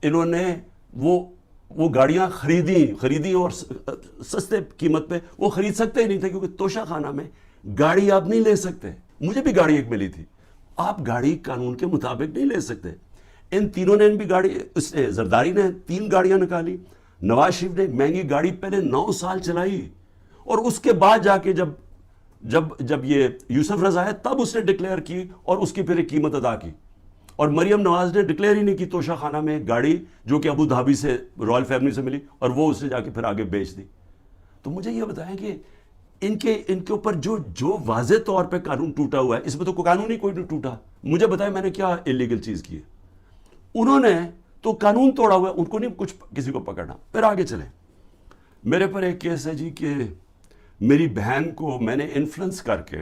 انہوں نے وہ گاڑیاں خریدی اور سستے قیمت پہ وہ خرید سکتے ہی نہیں تھے، کیونکہ توشہ خانہ میں گاڑی آپ نہیں لے سکتے. مجھے بھی گاڑی ایک ملی تھی، آپ گاڑی قانون کے مطابق نہیں لے سکتے. ان تینوں نے بھی گاڑی، اس نے زرداری نے 3 گاڑیاں نکالی، نواز شریف نے مہنگی گاڑی پہلے 9 سال چلائی، اور اس کے بعد جا کے جب یہ یوسف رضا ہے تب اس نے ڈکلیئر کی اور اس کی پھر ایک قیمت ادا کی. اور مریم نواز نے ڈکلیئر ہی نہیں کی توشہ خانہ میں گاڑی جو کہ ابو دھابی سے رائل فیملی سے ملی، اور وہ اس نے جا کے پھر آگے بیچ دی. تو مجھے یہ بتائیں کہ ان کے اوپر جو واضح طور پہ قانون ٹوٹا ہوا ہے، اس میں تو قانون ہی کوئی نہیں ٹوٹا. مجھے بتائیں میں نے کیا الیگل چیز کی ہے؟ انہوں نے تو قانون توڑا ہوا ہے، ان کو نہیں کچھ کسی کو پکڑنا. پھر آگے چلیں. میرے پر ایک کیس ہے جی کہ میری بہن کو میں نے انفلوئنس کر کے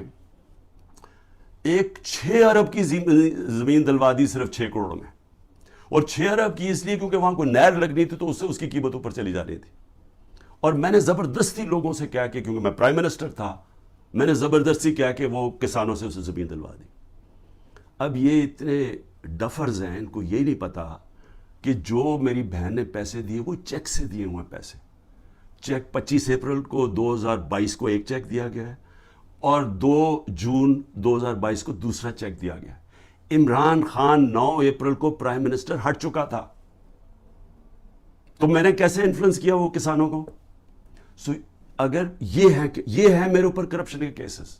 ایک 6 ارب کی زمین دلوا دی صرف 6 کروڑ میں. اور 6 ارب کی اس لیے کیونکہ وہاں کوئی نہر لگنی تھی تو اس سے اس کی قیمت اوپر چلی جا رہی تھی. اور میں نے زبردستی لوگوں سے کہا کہ کیونکہ میں پرائم منسٹر تھا, میں نے زبردستی کہا کہ وہ کسانوں سے اسے زمین دلوا دی. اب یہ اتنے ڈفرز ہیں, ان کو یہ نہیں پتا کہ جو میری بہن نے پیسے دیے وہ چیک سے دیے ہوئے پیسے. چیک 25 اپریل کو 2022 کو ایک چیک دیا گیا ہے اور 2 جون 2022 کو دوسرا چیک دیا گیا ہے. عمران خان 9 اپریل کو پرائم منسٹر ہٹ چکا تھا, تو میں نے کیسے انفلوئنس کیا وہ کسانوں کو؟ اگر یہ ہے میرے اوپر کرپشن کے کیسز,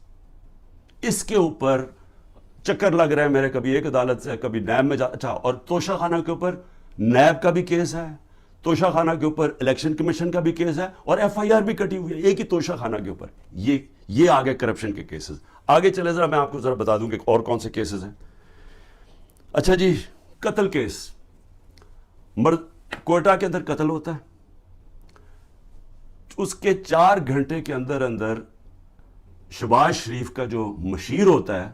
اس کے اوپر چکر لگ رہا ہے میرے, کبھی ایک عدالت سے کبھی نیب میں اچھا. اور توشہ خانہ کے اوپر نیب کا بھی کیس ہے, توشہ خانہ کے اوپر الیکشن کمیشن کا بھی کیس ہے, اور ایف آئی آر بھی کٹی ہوئی ہے ایک ہی توشہ خانہ کے اوپر. یہ آگے کرپشن کے کیسز. آگے چلے ذرا میں آپ کو ذرا بتا دوں کہ اور کون سے کیسز ہیں. اچھا جی, قتل کیس. کوئٹہ کے اندر قتل ہوتا ہے, اس کے 4 گھنٹے کے اندر اندر شہباز شریف کا جو مشیر ہوتا ہے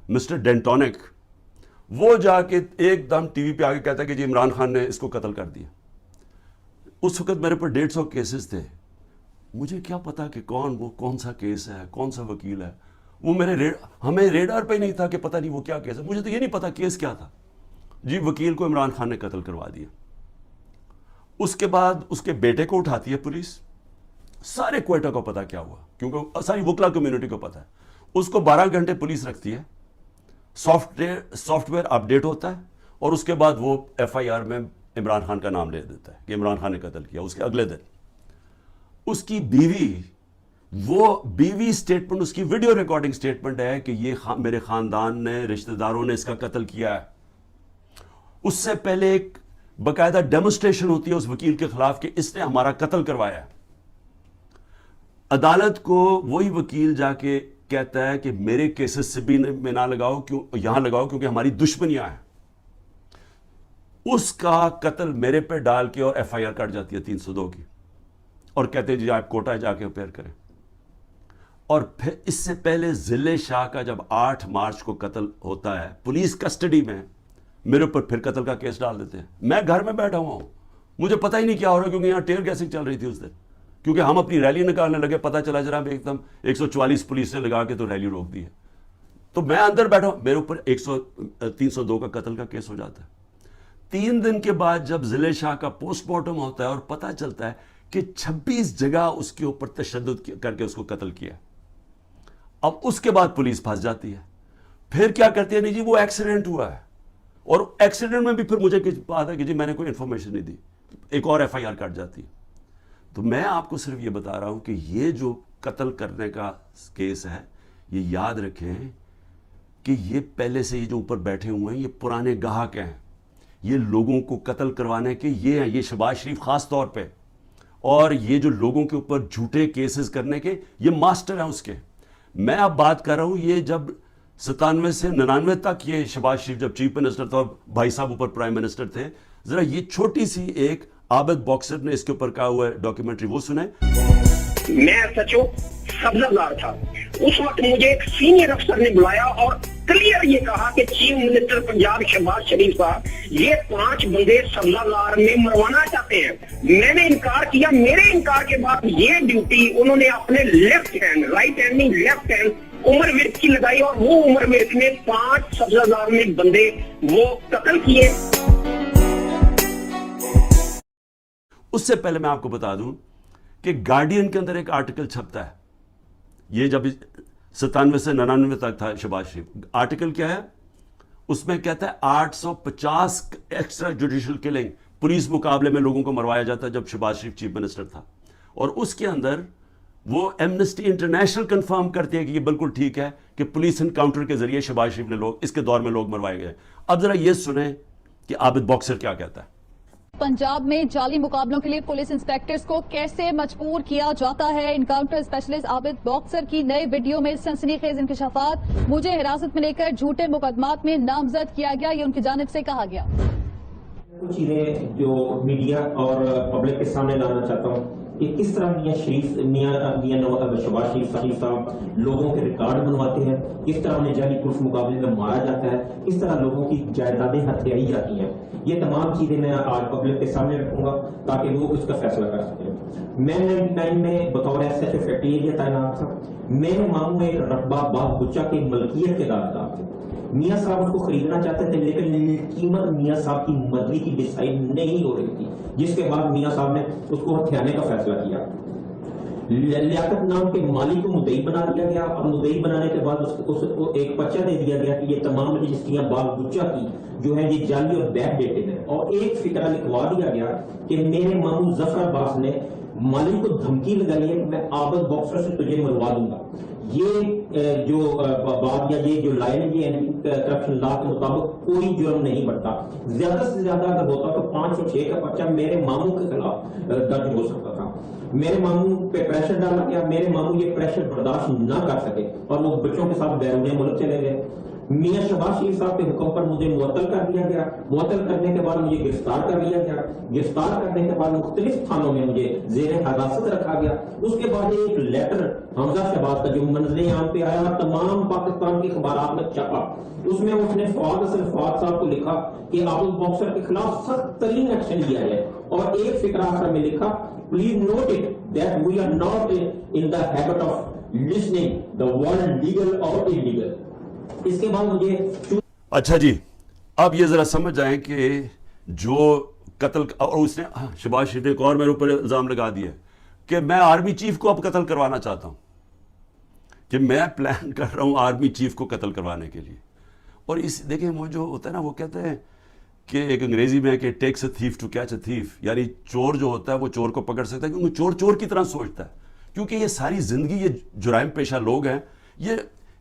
مسٹر ڈینٹونک, وہ جا کے ایک دم ٹی وی پہ آگے کہتا ہے کہ جی عمران خان نے اس کو قتل کر دیا. اس وقت میرے پر 150 کیسز تھے. مجھے کیا پتا کہ کون سا کیس ہے, کون سا وکیل ہے. وہ ہمیں ریڈار پہ نہیں تھا کہ پتہ نہیں وہ کیا کیس ہے. مجھے تو یہ نہیں پتا کیس کیا تھا. جی وکیل کو عمران خان نے قتل کروا دیا. اس کے بعد اس کے بیٹے کو اٹھاتی ہے پولیس. سارے کوئٹہ کو پتا کیا ہوا, کیونکہ ساری وکلا کمیونٹی کو پتا ہے. اس کو 12 گھنٹے پولیس رکھتی ہے, سافٹ ویئر اپڈیٹ ہوتا ہے, اور اس کے بعد وہ ایف آئی آر میں عمران خان کا نام لے دیتا ہے کہ عمران خان نے قتل کیا. اس کے اگلے دن اس کی بیوی سٹیٹمنٹ, اس کی ویڈیو ریکارڈنگ سٹیٹمنٹ ہے کہ یہ میرے خاندان نے, رشتہ داروں نے اس کا قتل کیا ہے. اس سے پہلے ایک باقاعدہ ڈیمونسٹریشن ہوتی ہے اس وکیل کے خلاف کہ اس نے ہمارا قتل کروایا ہے. عدالت کو وہی وکیل جا کے کہتا ہے کہ میرے کیسز سے بھی میں نہ لگاؤ, یہاں لگاؤ کیونکہ ہماری دشمنیاں ہیں. اس کا قتل میرے پہ ڈال کے اور ایف آئی آر کٹ جاتی ہے 302 کی, اور کہتے ہیں جی آپ کوٹا جا کے اپیئر کریں. اور پھر اس سے پہلے ضلع شاہ کا جب 8 مارچ کو قتل ہوتا ہے پولیس کسٹڈی میں, میرے اوپر پھر قتل کا کیس ڈال دیتے ہیں. میں گھر میں بیٹھا ہوا ہوں, مجھے پتہ ہی نہیں کیا ہو رہا, کیونکہ یہاں ٹیئر گیسنگ چل رہی تھی اس دن, کیونکہ ہم اپنی ریلی نکالنے لگے. پتہ چلا جرا ایک دم 144 پولیس نے لگا کے تو ریلی روک دی ہے. تو میں اندر بیٹھا ہوں, میرے اوپر 302 کا قتل کا کیس ہو جاتا ہے. 3 دن کے بعد جب ضلع شاہ کا پوسٹ مارٹم ہوتا ہے اور پتہ چلتا ہے کہ 26 جگہ اس کے اوپر تشدد کر کے اس کو قتل کیا. اب اس کے بعد پولیس پھنس جاتی ہے. پھر کیا کرتی ہے, نہیں جی وہ ایکسیڈنٹ ہوا ہے, اور ایکسیڈنٹ میں بھی پھر مجھے بات ہے کہ جی میں نے کوئی انفارمیشن نہیں دی, ایک اور ایف آئی آر کٹ جاتی ہے. تو میں آپ کو صرف یہ بتا رہا ہوں کہ یہ جو قتل کرنے کا کیس ہے, یہ یاد رکھیں کہ یہ پہلے سے یہ جو اوپر بیٹھے ہوئے ہیں یہ پرانے گاہک ہیں. یہ لوگوں کو قتل کروانے کے یہ ہیں, یہ شہباز شریف خاص طور پہ, اور یہ جو لوگوں کے اوپر جھوٹے کیسز کرنے کے یہ ماسٹر ہیں اس کے. میں اب بات کر رہا ہوں یہ جب 97 سے 99 تک یہ شہباز شریف جب چیف منسٹر تھا اور بھائی صاحب اوپر پرائم منسٹر تھے, ذرا یہ چھوٹی سی ایک عابد باکسر نے اس کے اوپر کہا ہوا ہے ڈاکیومنٹری, وہ سنیں. میں سچو سبزدار تھا. اس وقت مجھے ایک سینئر افسر نے بلایا اور کلیئر یہ کہا کہ چیف منسٹر پنجاب شہباز شریف صاحب یہ 5 بندے سبزدار میں مروانا چاہتے ہیں. میں نے انکار کیا. میرے انکار کے بعد یہ ڈیوٹی انہوں نے اپنے لیفٹ ہینڈ, رائٹ ہینڈ نہیں لیفٹ ہینڈ عمر ورک کی لگائی, اور وہ عمر ورک نے 5 سبزدار میں بندے وہ قتل کیے. اس سے پہلے میں آپ کو بتا دوں کہ گارڈین کے اندر ایک آرٹیکل چھپتا ہے, یہ جب 97 سے 99 تک تھا شہباز شریف. آرٹیکل کیا ہے, اس میں کہتا ہے 850 ایکسٹرا جوڈیشل کلنگ پولیس مقابلے میں لوگوں کو مروایا جاتا ہے جب شہباز شریف چیف منسٹر تھا. اور اس کے اندر وہ ایمنسٹی انٹرنیشنل کنفرم کرتی ہے کہ یہ بالکل ٹھیک ہے کہ پولیس انکاؤنٹر کے ذریعے شہباز شریف نے اس کے دور میں لوگ مروائے گئے. اب ذرا یہ سنیں کہ عابد باکسر کیا کہتا ہے. پنجاب میں جعلی مقابلوں کے لیے پولیس انسپیکٹرز کو کیسے مجبور کیا جاتا ہے. انکاؤنٹر اسپیشلسٹ عابد باکسر کی نئے ویڈیو میں سنسنی خیز انکشافات. مجھے حراست میں لے کر جھوٹے مقدمات میں نامزد کیا گیا, یہ ان کی جانب سے کہا گیا. کچھ چیزیں جو میڈیا اور پبلک کے سامنے لانا چاہتا ہوں. کہ کس طرح میاں شہباز شریف صاحب لوگوں کے ریکارڈ بنواتے ہیں، کس طرح انہیں جعلی پولیس مقابلے میں مارا جاتا ہے، کس طرح لوگوں کی جائیدادیں ہتھیائی جاتی ہیں. یہ تمام چیزیں میں آج پبلک کے سامنے رکھوں گا تاکہ لوگ اس کا فیصلہ کر سکیں. میں 99 میں بطور ایس ایچ فیکٹری ایریا تعینات تھا. میرے ماموں ایک رقبہ باغ بچہ کی ملکیت کے دعویدار تھے. میاں صاحب اس کو خریدنا چاہتے تھے لیکن قیمت میاں صاحب کی مرضی کی ڈیسائیڈ نہیں ہو رہی تھی، جس کے بعد میاں صاحب نے اس کو ہتھیانے کا فیصلہ کیا. لیاقت نام کے مالی کو مدعی بنا دیا گیا اور مدعی بنانے کے بعد اس کو ایک پرچہ دے دیا گیا کہ یہ تمام رجسٹریاں باغ بچہ کی جو ہے یہ جعلی اور بیک ڈیٹڈ ہے. اور ایک فکرہ لکھوا دیا گیا کہ میرے ماموں ظفر عباس نے مالی کو دھمکی لگائی ہے کہ میں عابد باکسر سے تجھے مروا دوں گا. یہ جو بات یا یہ جو لائن ہے یہ اینٹی کرپشن لا کے مطابق کوئی جرم نہیں بڑھتا. زیادہ سے زیادہ اگر ہوتا تو 506 کا پرچہ میرے ماموں کے خلاف درج ہو سکتا تھا. میرے ماموں پہ پریشر ڈالا گیا، میرے ماموں یہ پریشر برداشت نہ کر سکے اور وہ بچوں کے ساتھ بیرون ملک چلے گئے. میاں شہباز شریف صاحب کے حکم پر مجھے معطل کر دیا گیا. معطل کرنے کے بعد مجھے گرفتار کر لیا گیا. گرفتار کرنے کے بعد مختلف تھانوں میں مجھے زیر حراست رکھا گیا. اس کے بعد ایک لیٹر حمزہ شہباز کا جو منظر عام پہ آیا تمام پاکستان کے اخبارات میں چھپا. اس میں اس نے فواد حسن فواد صاحب کو لکھا کہ عابد باکسر کے خلاف سخت ترین ایکشن لیا ہے اور ایک فقرہ آخر میں لکھا please note it that we are not in the habit of listening the word legal or illegal. اس کے بعد مجھے اچھا جی، اب یہ ذرا سمجھ جائیں کہ جو قتل اور اس نے شہباز شریف نے ایک اور میرے اوپر الزام لگا دیا کہ میں آرمی چیف کو اب قتل کروانا چاہتا ہوں، کہ میں پلان کر رہا ہوں آرمی چیف کو قتل کروانے کے لیے. اور اس دیکھیں وہ جو ہوتا ہے نا وہ کہتے ہیں کہ ایک انگریزی میں کہ takes a thief to catch a thief, یعنی چور جو ہوتا ہے وہ چور کو پکڑ سکتا ہے کیونکہ چور چور کی طرح سوچتا ہے. کیونکہ یہ ساری زندگی یہ جرائم پیشہ لوگ ہیں،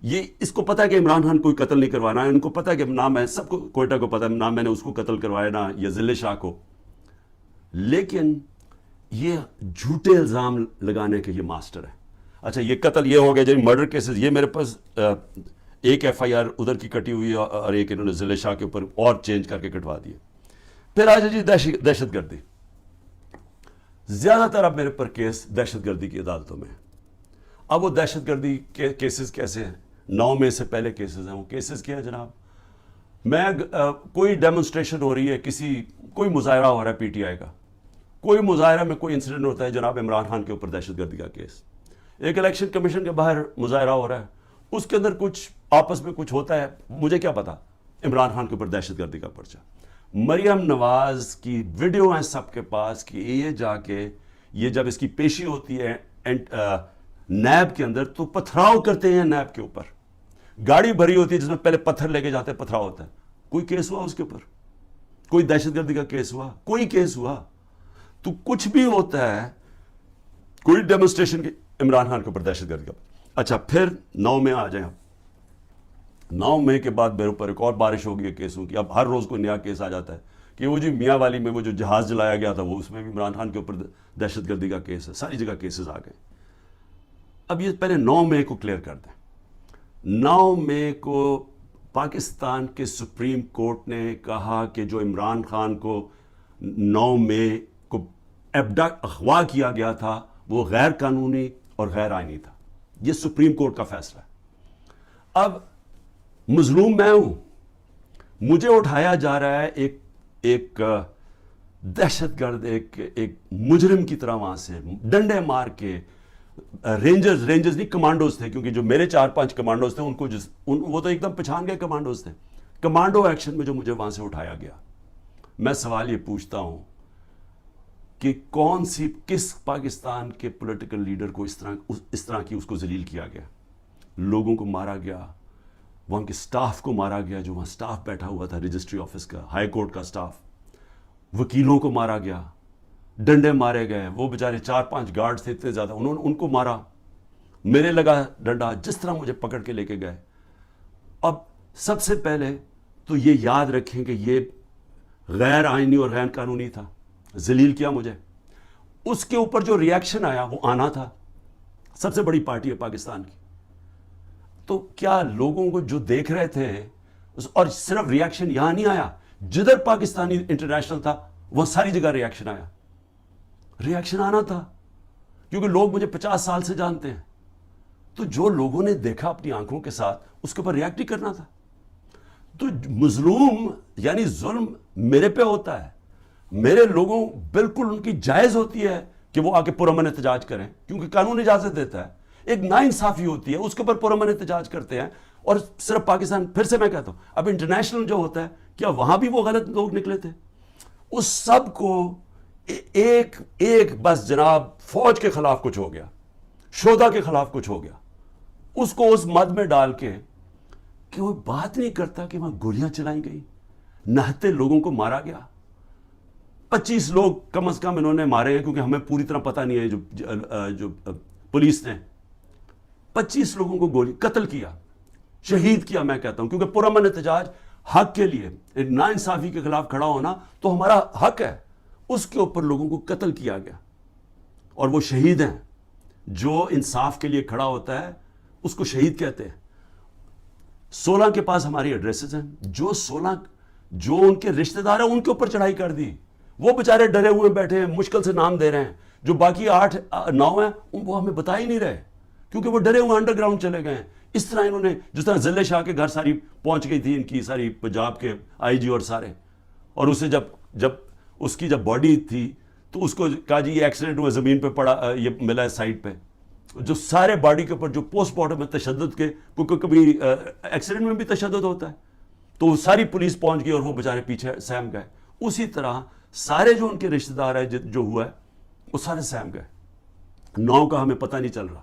یہ اس کو پتہ ہے کہ عمران خان کوئی قتل نہیں کروانا ہے. ان کو پتہ ہے کہ نہ میں سب کو کوئٹہ کو پتہ ہے نہ میں نے اس کو قتل کروایا نہ یا ذل شاہ کو. لیکن یہ جھوٹے الزام لگانے کے یہ ماسٹر ہے. اچھا یہ قتل یہ ہو گیا جب مرڈر کیسز، یہ میرے پاس ایک ایف آئی آر ادھر کی کٹی ہوئی اور ایک انہوں نے ذل شاہ کے اوپر اور چینج کر کے کٹوا دیے. پھر آج جی دہشت گردی، زیادہ تر اب میرے پر کیس دہشت گردی کی عدالتوں میں. اب وہ دہشت گردی کے کیسز کیسے ہیں؟ 9 میں سے پہلے کیسز ہیں. وہ کیسز کیا ہے جناب؟ میں کوئی ڈیمونسٹریشن ہو رہی ہے، کوئی مظاہرہ ہو رہا ہے پی ٹی آئی کا، کوئی مظاہرہ میں کوئی انسیڈنٹ ہوتا ہے جناب عمران خان کے اوپر دہشت گردی کا کیس. ایک الیکشن کمیشن کے باہر مظاہرہ ہو رہا ہے، اس کے اندر کچھ آپس میں کچھ ہوتا ہے، مجھے کیا پتا، عمران خان کے اوپر دہشت گردی کا پرچہ. مریم نواز کی ویڈیو ہیں سب کے پاس کہ یہ جا کے یہ جب اس کی پیشی ہوتی ہے نیب کے اندر تو پتھراؤ کرتے ہیں نیب کے اوپر. گاڑی بھری ہوتی ہے جس میں پہلے پتھر لے کے جاتے ہیں، پتھراؤ ہوتا ہے. کوئی کیس ہوا اس کے اوپر؟ کوئی دہشت گردی کا کیس ہوا؟ کوئی کیس ہوا؟ تو کچھ بھی ہوتا ہے، کوئی ڈیمونسٹریشن کی عمران خان کے اوپر دہشت گردی کا. اچھا پھر 9 میں آ جائیں. 9 مئی کے بعد میرے اوپر ایک اور بارش ہو گئی ہے کیسوں کی. اب ہر روز کوئی نیا کیس آ جاتا ہے کہ وہ جی میاں والی میں وہ جو جہاز جلایا گیا تھا وہ اس میں بھی عمران خان کے اوپر دہشت گردی کا کیس ہے. ساری جگہ کیسز آ گئے. اب یہ پہلے 9 مئی کو کلیئر کر دیں. 9 مئی کو پاکستان کے سپریم کورٹ نے کہا کہ جو عمران خان کو 9 مئی کو اغوا کیا گیا تھا وہ غیر قانونی اور غیر آئینی تھا. یہ سپریم کورٹ کا فیصلہ ہے. اب مظلوم میں ہوں، مجھے اٹھایا جا رہا ہے ایک دہشت گرد، ایک مجرم کی طرح وہاں سے ڈنڈے مار کے. رینجرز نہیں کمانڈوز تھے، کیونکہ جو میرے 4-5 کمانڈوز تھے ان کو وہ تو ایک دم پہچان گئے کمانڈوز تھے. کمانڈو ایکشن میں جو مجھے وہاں سے اٹھایا گیا. میں سوال یہ پوچھتا ہوں کہ کس پاکستان کے پولیٹیکل لیڈر کو اس طرح کی اس کو ذلیل کیا گیا؟ لوگوں کو مارا گیا، وہاں کے سٹاف کو مارا گیا، جو وہاں سٹاف بیٹھا ہوا تھا رجسٹری آفس کا، ہائی کورٹ کا سٹاف، وکیلوں کو مارا گیا، ڈنڈے مارے گئے. وہ بیچارے 4-5 گارڈ تھے اتنے زیادہ، انہوں نے ان کو مارا. میرے لگا ڈنڈا جس طرح مجھے پکڑ کے لے کے گئے. اب سب سے پہلے تو یہ یاد رکھیں کہ یہ غیر آئینی اور غیر قانونی تھا، ذلیل کیا مجھے. اس کے اوپر جو ریاکشن آیا وہ آنا تھا. سب سے بڑی پارٹی ہے پاکستان کی، تو کیا لوگوں کو جو دیکھ رہے تھے، اور صرف ریاکشن یہاں نہیں آیا، جدھر پاکستانی انٹرنیشنل تھا وہ ساری جگہ ریاکشن آیا. ریاکشن آنا تھا. کیونکہ لوگ مجھے 50 سال سے جانتے ہیں. تو جو لوگوں نے دیکھا اپنی آنکھوں کے ساتھ اس کے اوپر ریئیکٹ ہی کرنا تھا. تو مظلوم یعنی ظلم میرے پہ ہوتا ہے, میرے لوگوں بالکل ان کی جائز ہوتی ہے کہ وہ آ کے پرامن احتجاج کریں, کیونکہ قانون اجازت دیتا ہے. ایک ناانصافی ہوتی ہے, اس کے اوپر پرامن احتجاج کرتے ہیں. اور صرف پاکستان, پھر سے میں کہتا ہوں, اب انٹرنیشنل جو ہوتا ہے, کیا وہاں بھی وہ غلط لوگ نکلے تھے؟ اس سب کو ایک بس جناب فوج کے خلاف کچھ ہو گیا, شہداء کے خلاف کچھ ہو گیا, اس کو اس مد میں ڈال کے کہ وہ بات نہیں کرتا کہ وہاں گولیاں چلائی گئی, نہتے لوگوں کو مارا گیا. 25 لوگ کم از کم انہوں نے مارے ہیں, کیونکہ ہمیں پوری طرح پتہ نہیں ہے. جو پولیس نے 25 لوگوں کو گولی قتل کیا, شہید کیا. میں کہتا ہوں کیونکہ پرامن احتجاج حق کے لیے, ایک ناانصافی کے خلاف کھڑا ہونا تو ہمارا حق ہے. اس کے اوپر لوگوں کو قتل کیا گیا, اور وہ شہید ہیں. جو انصاف کے لیے کھڑا ہوتا ہے اس کو شہید کہتے ہیں. 16 کے پاس ہماری ایڈریسز ہیں. جو 16 جو ان کے رشتہ دار ہیں ان کے اوپر چڑھائی کر دی, وہ بےچارے ڈرے ہوئے بیٹھے ہیں, مشکل سے نام دے رہے ہیں. جو باقی 8-9 ہیں وہ ہمیں بتا ہی نہیں رہے, کیونکہ وہ ڈرے ہوئے انڈر گراؤنڈ چلے گئے ہیں. اس طرح انہوں نے, جس طرح ذلے شاہ کے گھر ساری پہنچ گئی تھی ان کی ساری پنجاب کے آئی جی اور سارے, اور اسے جب اس کی جب باڈی تھی تو اس کو کہا جی یہ ایکسیڈنٹ ہوا, زمین پہ پڑا, یہ ملا ہے سائٹ پہ. جو سارے باڈی کے اوپر جو پوسٹ مارٹم میں تشدد کے, کیونکہ کبھی ایکسیڈنٹ میں بھی تشدد ہوتا ہے, تو ساری پولیس پہنچ گئی اور وہ بیچارے پیچھے سہم گئے. اسی طرح سارے جو ان کے رشتہ دار ہیں جو ہوا ہے وہ سارے سہم گئے. 9 کا ہمیں پتہ نہیں چل رہا,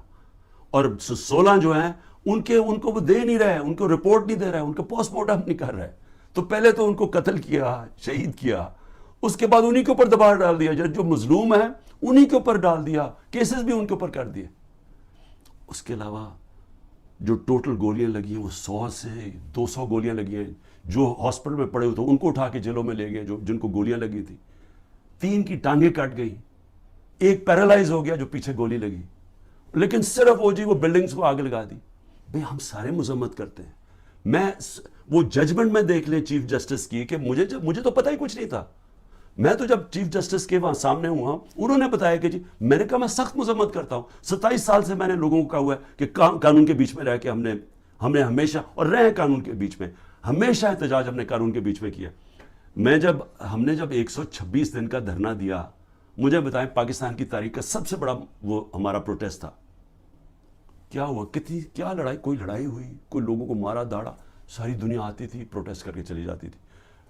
اور 16 جو ہیں ان کو وہ دے نہیں رہے, ان کو رپورٹ نہیں دے رہے, ان کو پوسٹ مارٹم نہیں کر رہے. تو پہلے تو ان کو قتل کیا, شہید کیا, اس کے بعد انہی کے اوپر دباؤ ڈال دیا, جو مظلوم ہیں انہی کے اوپر ڈال دیا, کیسز بھی ان کے اوپر کر دیے. اس کے علاوہ جو ٹوٹل گولیاں لگی ہیں وہ 100 سے 200 گولیاں لگی ہیں. جو ہاسپٹل میں پڑے ہوئے تھے ان کو اٹھا کے جیلوں میں لے گئے, جن کو گولیاں لگی تھی. 3 کی ٹانگیں کٹ گئی, ایک پیرالائز ہو گیا جو پیچھے گولی لگی. لیکن صرف وہ بلڈنگز کو آگ لگا دی. بھئی ہم سارے مذمت کرتے ہیں. وہ ججمنٹ میں دیکھ لیں چیف جسٹس کی, کہ مجھے تو پتہ ہی کچھ نہیں تھا. میں تو جب چیف جسٹس کے وہاں سامنے ہوا, انہوں نے بتایا کہ جی, میں نے کہا میں سخت مذمت کرتا ہوں. 27 سال سے میں نے لوگوں کو کہا ہوا ہے کہ قانون کے بیچ میں رہ کے ہم نے ہمیشہ, اور رہے قانون کے بیچ میں, ہمیشہ احتجاج ہم نے قانون کے بیچ میں کیا. ہم نے جب 126 دن کا دھرنا دیا, مجھے بتائیں پاکستان کی تاریخ کا سب سے بڑا وہ ہمارا پروٹیسٹ تھا. کیا ہوا, کیا لڑائی, کوئی لڑائی ہوئی, کوئی لوگوں کو مارا داڑا, ساری دنیا آتی تھی پروٹیسٹ کر کے چلی جاتی تھی.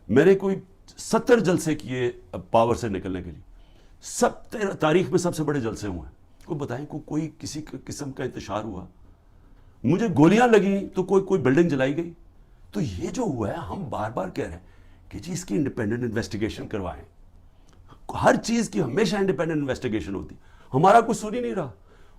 میں نے کوئی 70 جلسے کیے پاور سے نکلنے کے لیے. تاریخ میں سب سے بڑے جلسے ہوئے ہیں. کوئی بتائیں کوئی کسی قسم کا انتشار ہوا, مجھے گولیاں لگیں تو کوئی بلڈنگ جلائی گئی. تو یہ جو ہوا ہے, ہم بار بار کہہ رہے ہیں کہ جی اس کی انڈیپینڈنٹ انویسٹیگیشن کروائیں. ہر چیز کی ہمیشہ انڈیپینڈنٹ انویسٹیگیشن ہوتی. ہمارا کچھ سن ہی نہیں رہا.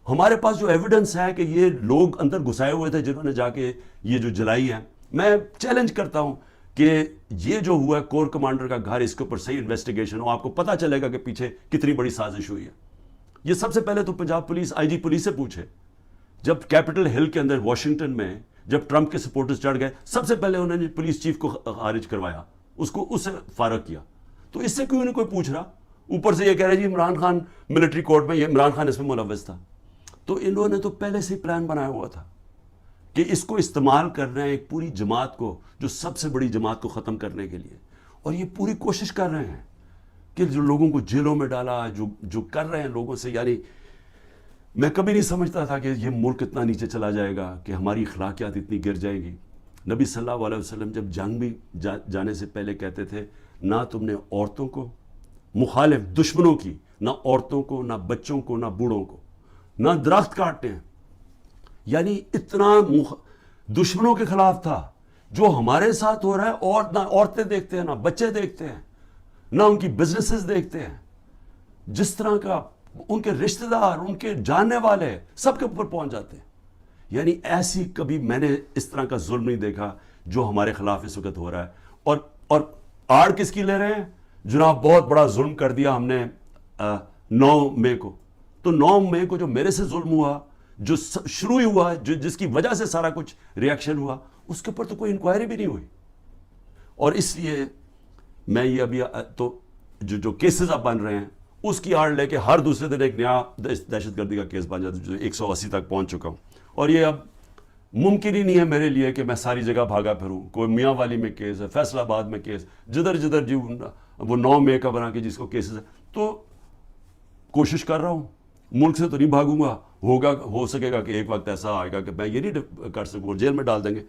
ہمارے پاس جو ایویڈنس ہے کہ یہ لوگ اندر گھسائے ہوئے تھے جنہوں نے جا کے یہ جو جلائی ہے, میں چیلنج کرتا ہوں کہ یہ جو ہوا ہے کور کمانڈر کا گھر, اس کے اوپر صحیح انویسٹیگیشن ہو, آپ کو پتہ چلے گا کہ پیچھے کتنی بڑی سازش ہوئی ہے. یہ سب سے پہلے تو پنجاب پولیس, آئی جی پولیس سے پوچھے. جب کیپٹل ہل کے اندر واشنگٹن میں جب ٹرمپ کے سپورٹرز چڑھ گئے, سب سے پہلے انہوں نے پولیس چیف کو خارج کروایا, اس سے فارغ کیا. تو اس سے کیوں نہیں کوئی پوچھ رہا؟ اوپر سے یہ کہہ رہے جی عمران خان ملٹری کورٹ میں, یہ عمران خان اس میں ملوث تھا. تو انہوں نے تو پہلے سے پلان بنایا ہوا تھا کہ اس کو استعمال کر رہے ہیں ایک پوری جماعت کو, جو سب سے بڑی جماعت کو ختم کرنے کے لیے. اور یہ پوری کوشش کر رہے ہیں کہ جو لوگوں کو جیلوں میں ڈالا, جو کر رہے ہیں لوگوں سے. یعنی میں کبھی نہیں سمجھتا تھا کہ یہ ملک اتنا نیچے چلا جائے گا, کہ ہماری اخلاقیات اتنی گر جائیں گی. نبی صلی اللہ علیہ وسلم جب جنگ بھی جانے سے پہلے کہتے تھے, نہ تم نے عورتوں کو, مخالف دشمنوں کی, نہ عورتوں کو, نہ بچوں کو, نہ بوڑھوں کو, نہ درخت کاٹتے ہیں. یعنی اتنا دشمنوں کے خلاف تھا. جو ہمارے ساتھ ہو رہا ہے, اور نہ عورتیں دیکھتے ہیں, نہ بچے دیکھتے ہیں, نہ ان کی بزنسز دیکھتے ہیں. جس طرح کا ان کے رشتہ دار, ان کے جاننے والے سب کے اوپر پہنچ جاتے ہیں. یعنی ایسی کبھی میں نے اس طرح کا ظلم نہیں دیکھا جو ہمارے خلاف اس وقت ہو رہا ہے. اور آڑ کس کی لے رہے ہیں؟ جناب بہت بڑا ظلم کر دیا ہم نے 9 مئی کو. تو 9 مئی کو جو میرے سے ظلم ہوا, جو شروع ہی ہوا, جس کی وجہ سے سارا کچھ ریاکشن ہوا, اس کے اوپر تو کوئی انکوائری بھی نہیں ہوئی. اور اس لیے میں یہ ابھی تو جو کیسز اب بن رہے ہیں اس کی آڑ لے کے ہر دوسرے دن ایک نیا دہشت گردی کا کیس بن جاتا ہے جو 180 تک پہنچ چکا ہوں. اور یہ اب ممکن ہی نہیں ہے میرے لیے کہ میں ساری جگہ بھاگا پھروں. کوئی میاں والی میں کیس ہے, فیصل آباد میں کیس, جدھر جدھر جی وہ 9 مئی کا بنا کے جس کو کیسز ہے. تو کوشش کر رہا ہوں, ملک سے تو نہیں بھاگوں گا. ہو سکے گا کہ ایک وقت ایسا آئے گا کہ میں یہ نہیں کر سکوں, جیل میں ڈال دیں گے,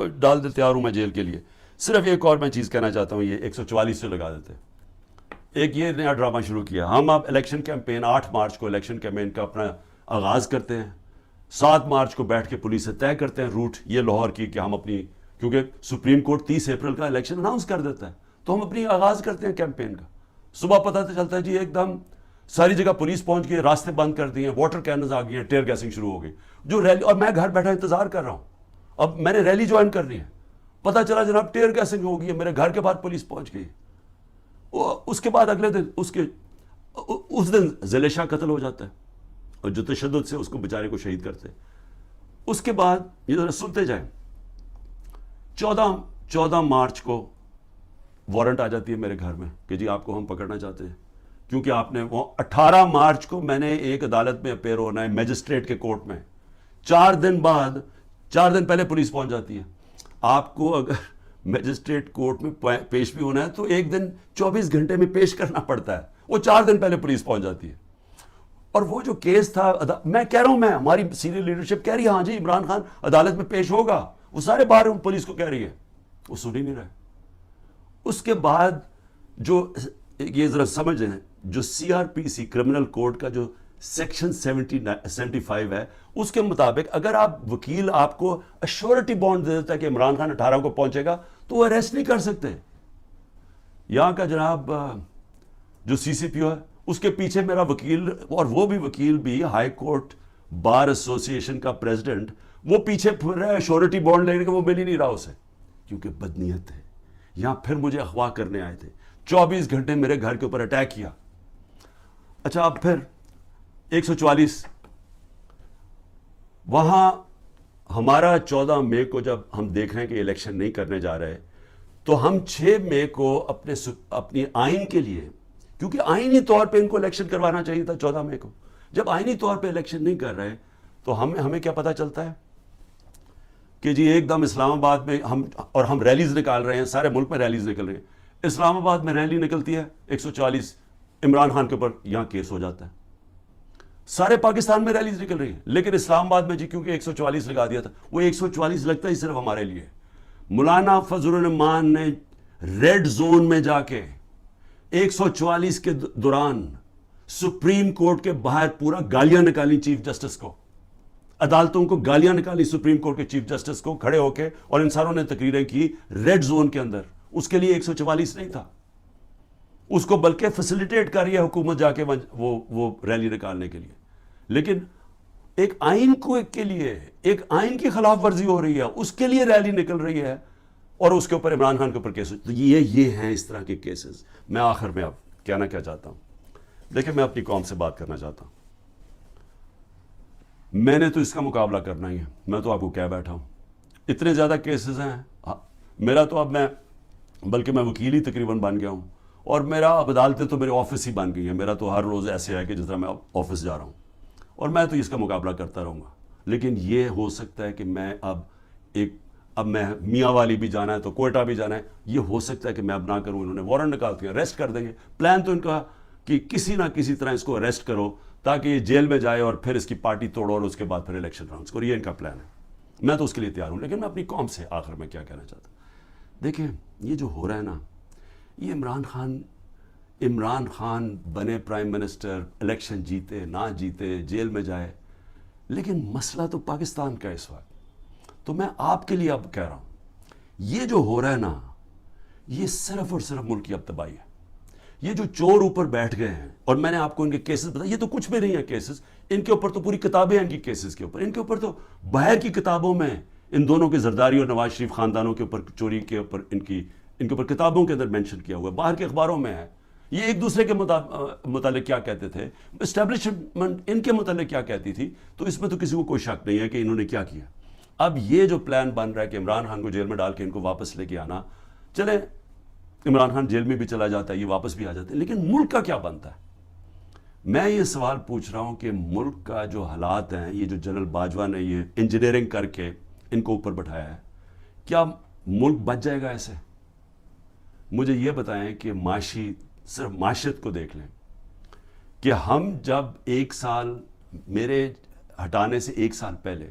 ڈال دے, تیار ہوں میں جیل کے لیے. صرف ایک اور میں چیز کہنا چاہتا ہوں, یہ 144 سے لگا دیتے. ایک یہ نیا ڈرامہ شروع کیا. ہم اب الیکشن کیمپین 8 مارچ کو الیکشن کیمپین کا اپنا آغاز کرتے ہیں. 7 مارچ کو بیٹھ کے پولیس سے طے کرتے ہیں روٹ یہ لاہور کی کہ ہم اپنی, کیونکہ سپریم کورٹ 30 اپریل کا الیکشن اناؤنس کر دیتا ہے, تو ہم اپنی آغاز کرتے ہیں کیمپین کا. صبح پتہ چلتا ہے جی ایک دم ساری جگہ پولیس پہنچ گئی, راستے بند کر دیے, واٹر کیننز آ گئی ہیں, ٹیئر گیسنگ شروع ہو گئی جو ریلی. اور میں گھر بیٹھا انتظار کر رہا ہوں, اب میں نے ریلی جوائن کرنی ہے. پتہ چلا جناب ٹیئر گیسنگ ہو گئی ہے, میرے گھر کے بعد پولیس پہنچ گئی. اس کے بعد اگلے دن اس دن زلیشا قتل ہو جاتا ہے, اور جو تشدد سے اس کو بیچارے کو شہید کرتے. اس کے بعد یہ ذرا سنتے جائیں, 14 مارچ کو وارنٹ آ جاتی ہے میرے گھر میں کہ جی آپ کو ہم پکڑنا چاہتے ہیں, کیونکہ آپ نے وہ 18 مارچ کو میں نے ایک عدالت میں اپیئر ہونا ہے میجسٹریٹ کے کورٹ میں. 4 دن پہلے پولیس پہنچ جاتی ہے. آپ کو اگر میجسٹریٹ کورٹ میں پیش بھی ہونا ہے تو ایک دن 24 گھنٹے میں پیش کرنا پڑتا ہے, وہ 4 دن پہلے پولیس پہنچ جاتی ہے. اور وہ جو کیس تھا, میں کہہ رہا ہوں, ہماری سینئر لیڈرشپ کہہ رہی ہے ہاں جی عمران خان عدالت میں پیش ہوگا, وہ سارے باہر پولیس کو کہہ رہی ہے, وہ سن ہی نہیں رہے. اس کے بعد جو یہ ذرا سمجھیں, جو CRPC کرمنل کوڈ کا جو سیکشن 75 ہے, اس کے مطابق اگر آپ وکیل آپ کو ایشورٹی بانڈ دے دیتا ہے کہ عمران خان 18 کو پہنچے گا, تو وہ اریسٹ نہیں کر سکتے. یہاں کا جناب جو CCPO ہے, اس کے پیچھے میرا وکیل, اور وہ بھی وکیل بھی ہائی کورٹ بار ایسوسی ایشن کا پریزیڈنٹ, وہ پیچھے پھر رہا ہے ایشورٹی بانڈ لینے کے, وہ مل ہی نہیں رہا اسے, کیونکہ بدنیت ہے. یہاں پھر مجھے اغوا کرنے آئے تھے, 24 گھنٹے میرے گھر کے اوپر اٹیک کیا. اچھا اب پھر 144 وہاں ہمارا 14 مئی کو جب ہم دیکھ رہے ہیں کہ الیکشن نہیں کرنے جا رہے, تو ہم 6 مئی کو اپنی آئین کے لیے, کیونکہ آئینی طور پہ ان کو الیکشن کروانا چاہیے تھا 14 مئی کو, جب آئینی طور پہ الیکشن نہیں کر رہے تو ہمیں کیا پتہ چلتا ہے کہ جی ایک دم اسلام آباد میں ہم ریلیز نکال رہے ہیں, سارے ملک میں ریلیز نکل رہے ہیں. اسلام آباد میں ریلی نکلتی ہے 144, عمران خان کے اوپر یہاں کیس ہو جاتا ہے. سارے پاکستان میں ریلیز نکل رہی ہیں, لیکن اسلام آباد میں جی کیونکہ 144 لگا دیا تھا, وہ 144 لگتا ہی صرف ہمارے لیے. مولانا فضل الرحمان نے ریڈ زون میں جا کے 144 کے دوران سپریم کورٹ کے باہر پورا گالیاں نکالی چیف جسٹس کو, عدالتوں کو گالیاں نکالی سپریم کورٹ کے چیف جسٹس کو کھڑے ہو کے, اور انسانوں نے تقریریں کی ریڈ زون کے اندر. اس کے لیے 144 نہیں تھا, اس کو بلکہ فیسیلیٹیٹ کر رہی ہے حکومت جا کے وہ ریلی نکالنے کے لیے. لیکن ایک آئین کے لیے, ایک آئین کی خلاف ورزی ہو رہی ہے, اس کے لیے ریلی نکل رہی ہے, اور اس کے اوپر عمران خان کے اوپر کیس. تو یہ ہیں اس طرح کے کیسز. میں آخر میں اب کہنا کیا چاہتا ہوں, دیکھیں میں اپنی قوم سے بات کرنا چاہتا ہوں. میں نے تو اس کا مقابلہ کرنا ہی ہے, میں تو آپ کو کہہ بیٹھا ہوں. اتنے زیادہ کیسز ہیں میرا, تو اب بلکہ میں وکیل ہی تقریباً بن گیا ہوں, اور میرا اب عدالتیں تو میرے آفس ہی بن گئی ہیں. میرا تو ہر روز ایسے ہے کہ جس طرح میں آفس جا رہا ہوں, اور میں تو اس کا مقابلہ کرتا رہوں گا. لیکن یہ ہو سکتا ہے کہ میں اب میں میاں والی بھی جانا ہے تو کوئٹہ بھی جانا ہے, یہ ہو سکتا ہے کہ میں اب نہ کروں. انہوں نے وارنٹ نکالتے ہیں, اریسٹ کر دیں گے. پلان تو ان کا کہ کسی نہ کسی طرح اس کو اریسٹ کرو تاکہ یہ جیل میں جائے, اور پھر اس کی پارٹی توڑو, اور اس کے بعد پھر الیکشن راؤنڈز کرو. یہ ان کا پلان ہے, میں تو اس کے لیے تیار ہوں. لیکن میں اپنی قوم سے آخر میں کیا کہنا چاہتا ہوں, دیکھیں یہ جو ہو رہا ہے نا, یہ عمران خان بنے پرائم منسٹر, الیکشن جیتے نہ جیتے, جیل میں جائے, لیکن مسئلہ تو پاکستان کا اس وقت. تو میں آپ کے لیے اب کہہ رہا ہوں, یہ جو ہو رہا ہے نا, یہ صرف اور صرف ملک کی اب تباہی ہے. یہ جو چور اوپر بیٹھ گئے ہیں, اور میں نے آپ کو ان کے کیسز بتایا, یہ تو کچھ بھی نہیں ہے کیسز, ان کے اوپر تو پوری کتابیں ہیں ان کی کیسز کے اوپر. ان کے اوپر تو باہر کی کتابوں میں ان دونوں کے زرداری اور نواز شریف خاندانوں کے اوپر چوری کے اوپر ان کے اوپر کتابوں کے اندر مینشن کیا ہوا ہے, باہر کے اخباروں میں ہے. یہ ایک دوسرے کے متعلق کیا کہتے تھے, اسٹیبلشمنٹ ان کے متعلق کیا کہتی تھی, تو اس میں تو کسی کو کوئی شک نہیں ہے کہ انہوں نے کیا کیا. اب یہ جو پلان بن رہا ہے کہ عمران خان کو جیل میں ڈال کے ان کو واپس لے کے آنا, چلے عمران خان جیل میں بھی چلا جاتا ہے, یہ واپس بھی آ جاتے ہیں, لیکن ملک کا کیا بنتا ہے؟ میں یہ سوال پوچھ رہا ہوں کہ ملک کا جو حالات ہیں، یہ جو جنرل باجوہ نے یہ انجینئرنگ کر کے ان کو اوپر بٹھایا ہے، کیا ملک بچ جائے گا ایسے؟ مجھے یہ بتائیں کہ صرف معاشرت کو دیکھ لیں کہ ہم جب ایک سال میرے ہٹانے سے ایک سال پہلے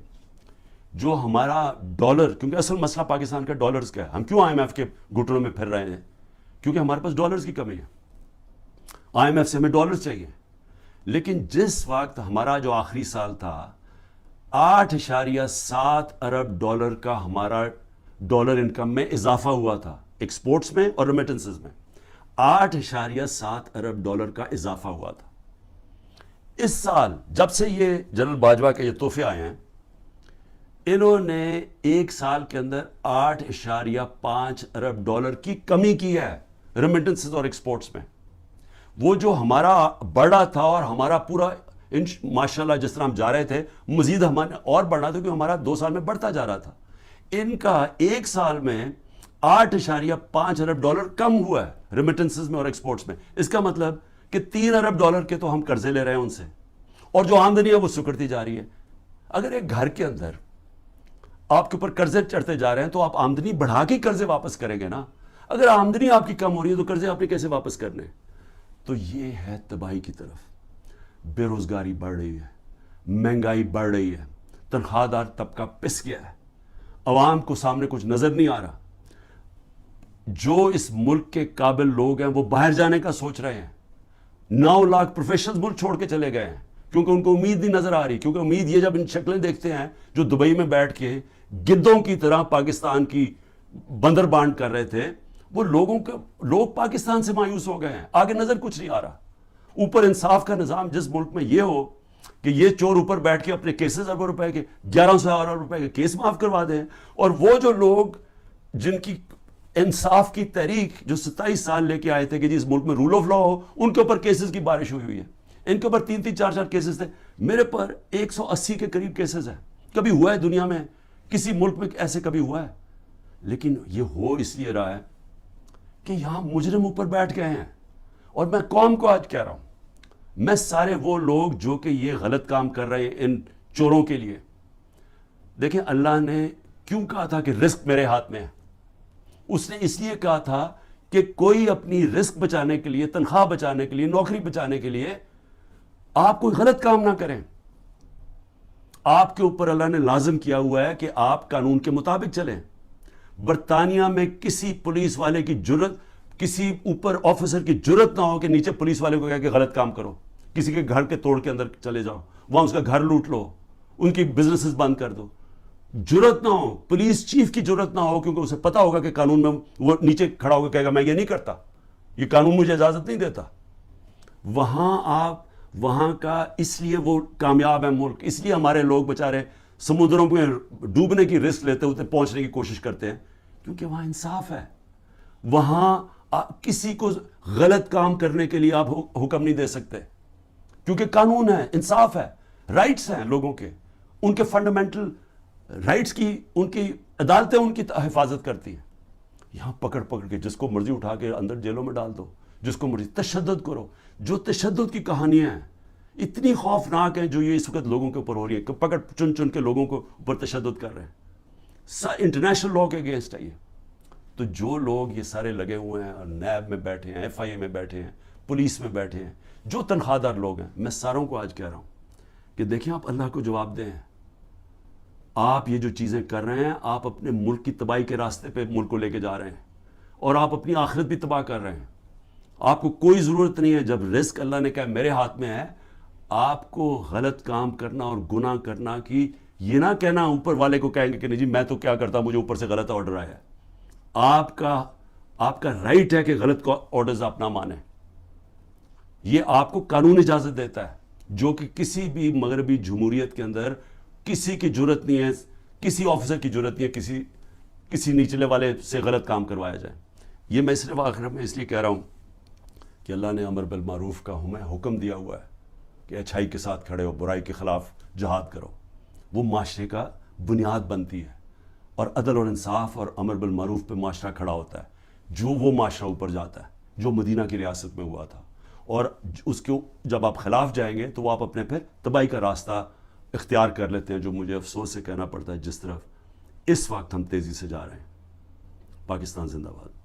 جو ہمارا ڈالر، کیونکہ اصل مسئلہ پاکستان کا ڈالرز کا ہے، ہم کیوں IMF کے گھٹنوں میں پھر رہے ہیں؟ کیونکہ ہمارے پاس ڈالرز کی کمی ہے، IMF سے ہمیں ڈالرز چاہیے. لیکن جس وقت ہمارا جو آخری سال تھا 8.7 ارب ڈالر کا ہمارا ڈالر انکم میں اضافہ ہوا تھا، ایکسپورٹس میں اور ریمیٹنسز میں 8.7 ارب ڈالر کا اضافہ ہوا تھا. اس سال جب سے یہ جنرل باجوہ کے یہ تحفے آئے ہیں، انہوں نے ایک سال کے اندر 8.5 ارب ڈالر کی کمی کی ہے ریمیٹنسز اور ایکسپورٹس میں. وہ جو ہمارا بڑھا تھا اور ہمارا پورا ماشاءاللہ جس طرح ہم جا رہے تھے مزید ہمارا اور بڑھنا تھا، کیونکہ ہمارا 2 سال میں بڑھتا جا رہا تھا. ان کا ایک سال میں 8.5 ارب ڈالر کم ہوا ہے ریمیٹنسز میں اور ایکسپورٹس میں. اس کا مطلب کہ 3 ارب ڈالر کے تو ہم قرضے لے رہے ہیں ان سے، اور جو آمدنی ہے وہ سکڑتی جا رہی ہے. اگر ایک گھر کے اندر آپ کے اوپر قرضے چڑھتے جا رہے ہیں تو آپ آمدنی بڑھا کے قرضے واپس کریں گے نا. اگر آمدنی آپ کی کم ہو رہی ہے تو قرضے آپ نے کیسے واپس کرنے؟ تو یہ ہے تباہی کی طرف. بے روزگاری بڑھ رہی ہے، مہنگائی بڑھ رہی ہے، تنخواہ دار طبقہ پس گیا ہے، عوام کو سامنے کچھ نظر نہیں آ رہا. جو اس ملک کے قابل لوگ ہیں وہ باہر جانے کا سوچ رہے ہیں. 9 لاکھ پروفیشنلز ملک چھوڑ کے چلے گئے ہیں کیونکہ ان کو امید نہیں نظر آ رہی. کیونکہ امید یہ جب ان شکلیں دیکھتے ہیں جو دبئی میں بیٹھ کے گدوں کی طرح پاکستان کی بندر بانٹ کر رہے تھے، وہ لوگ پاکستان سے مایوس ہو گئے ہیں. آگے نظر کچھ نہیں آ رہا. اوپر انصاف کا نظام جس ملک میں یہ ہو کہ یہ چور اوپر بیٹھ کے اپنے کیسز اربوں روپے کے 1100 ارب روپے کے کیس معاف کروا دیں، اور وہ جو لوگ جن کی انصاف کی تحریک جو 27 سال لے کے آئے تھے کہ جس ملک میں رول آف لا ہو، ان کے اوپر کیسز کی بارش ہوئی ہے. ان کے اوپر 3-3 4-4 کیسز تھے. میرے پر 180 کے قریب کیسز ہیں. کبھی ہوا ہے دنیا میں کسی ملک میں ایسے کبھی ہوا ہے؟ لیکن یہ ہو اس لیے رہا ہے کہ یہاں مجرم اوپر بیٹھ گئے ہیں. اور میں قوم کو آج کہہ رہا ہوں، میں سارے وہ لوگ جو کہ یہ غلط کام کر رہے ہیں ان چوروں کے لیے، دیکھیں اللہ نے کیوں کہا تھا کہ رزق میرے ہاتھ میں ہے؟ اس نے اس لیے کہا تھا کہ کوئی اپنی رزق بچانے کے لیے، تنخواہ بچانے کے لیے، نوکری بچانے کے لیے آپ کوئی غلط کام نہ کریں. آپ کے اوپر اللہ نے لازم کیا ہوا ہے کہ آپ قانون کے مطابق چلیں. برطانیہ میں کسی پولیس والے کی جرت، کسی اوپر آفیسر کی جرت نہ ہو کہ نیچے پولیس والے کو کہے کہ غلط کام کرو. کسی کے گھر کے توڑ کے اندر چلے جاؤ، وہاں اس کا گھر لوٹ لو، ان کی بزنسز بند کر دو. جرت نہ ہو، پولیس چیف کی جرت نہ ہو، کیونکہ اسے پتا ہوگا کہ قانون میں وہ نیچے کھڑا ہو کے کہے گا میں یہ نہیں کرتا، یہ قانون مجھے اجازت نہیں دیتا. وہاں کا اس لیے وہ کامیاب ہے ملک، اس لیے ہمارے لوگ بیچارے سمندروں میں ڈوبنے کی رسک لیتے ہوتے پہنچنے کی کوشش کرتے ہیں، کیونکہ وہاں انصاف ہے. وہاں کسی کو غلط کام کرنے کے لیے آپ حکم نہیں دے سکتے، کیونکہ قانون ہے، انصاف ہے، رائٹس ہیں لوگوں کے، ان کے فنڈامنٹل رائٹس کی ان کی عدالتیں ان کی حفاظت کرتی ہیں. یہاں پکڑ کے جس کو مرضی اٹھا کے اندر جیلوں میں ڈال دو، جس کو مرضی تشدد کرو. جو تشدد کی کہانیاں ہیں اتنی خوفناک ہیں جو یہ اس وقت لوگوں کے اوپر ہو رہی ہے، کہ پکڑ چن کے لوگوں کو اوپر تشدد کر رہے ہیں، انٹرنیشنل لاء کے اگینسٹ ہے یہ. تو جو لوگ یہ سارے لگے ہوئے ہیں، نیب میں بیٹھے ہیں، FIA میں بیٹھے ہیں، پولیس میں بیٹھے ہیں، جو تنخواہ دار لوگ ہیں، میں ساروں کو آج کہہ رہا ہوں کہ دیکھیں آپ اللہ کو جواب دیں. آپ یہ جو چیزیں کر رہے ہیں، آپ اپنے ملک کی تباہی کے راستے پہ ملک کو لے کے جا رہے ہیں، اور آپ اپنی آخرت بھی تباہ کر رہے ہیں. آپ کو کوئی ضرورت نہیں ہے، جب رزق اللہ نے کہا میرے ہاتھ میں ہے، آپ کو غلط کام کرنا اور گناہ کرنا کی یہ نہ کہنا اوپر والے کو کہیں گے کہ نہیں جی میں تو کیا کرتا، مجھے اوپر سے غلط آرڈر آیا ہے. آپ کا رائٹ ہے کہ غلط آرڈرز آپ نہ مانیں. یہ آپ کو قانون اجازت دیتا ہے، جو کہ کسی بھی مغربی جمہوریت کے اندر کسی کی جرت نہیں ہے، کسی آفیسر کی جرت نہیں ہے کسی نیچلے والے سے غلط کام کروایا جائے. یہ میں صرف آخر میں اس لیے کہہ رہا ہوں کہ اللہ نے امر بالمعروف کا ہمیں حکم دیا ہوا ہے کہ اچھائی کے ساتھ کھڑے ہو، برائی کے خلاف جہاد کرو. وہ معاشرے کا بنیاد بنتی ہے، اور عدل اور انصاف اور امر بالمعروف پہ معاشرہ کھڑا ہوتا ہے. جو وہ معاشرہ اوپر جاتا ہے جو مدینہ کی ریاست میں ہوا تھا، اور اس کو جب آپ خلاف جائیں گے تو وہ آپ اپنے پھر تباہی کا راستہ اختیار کر لیتے ہیں، جو مجھے افسوس سے کہنا پڑتا ہے جس طرف اس وقت ہم تیزی سے جا رہے ہیں۔ پاکستان زندہ باد۔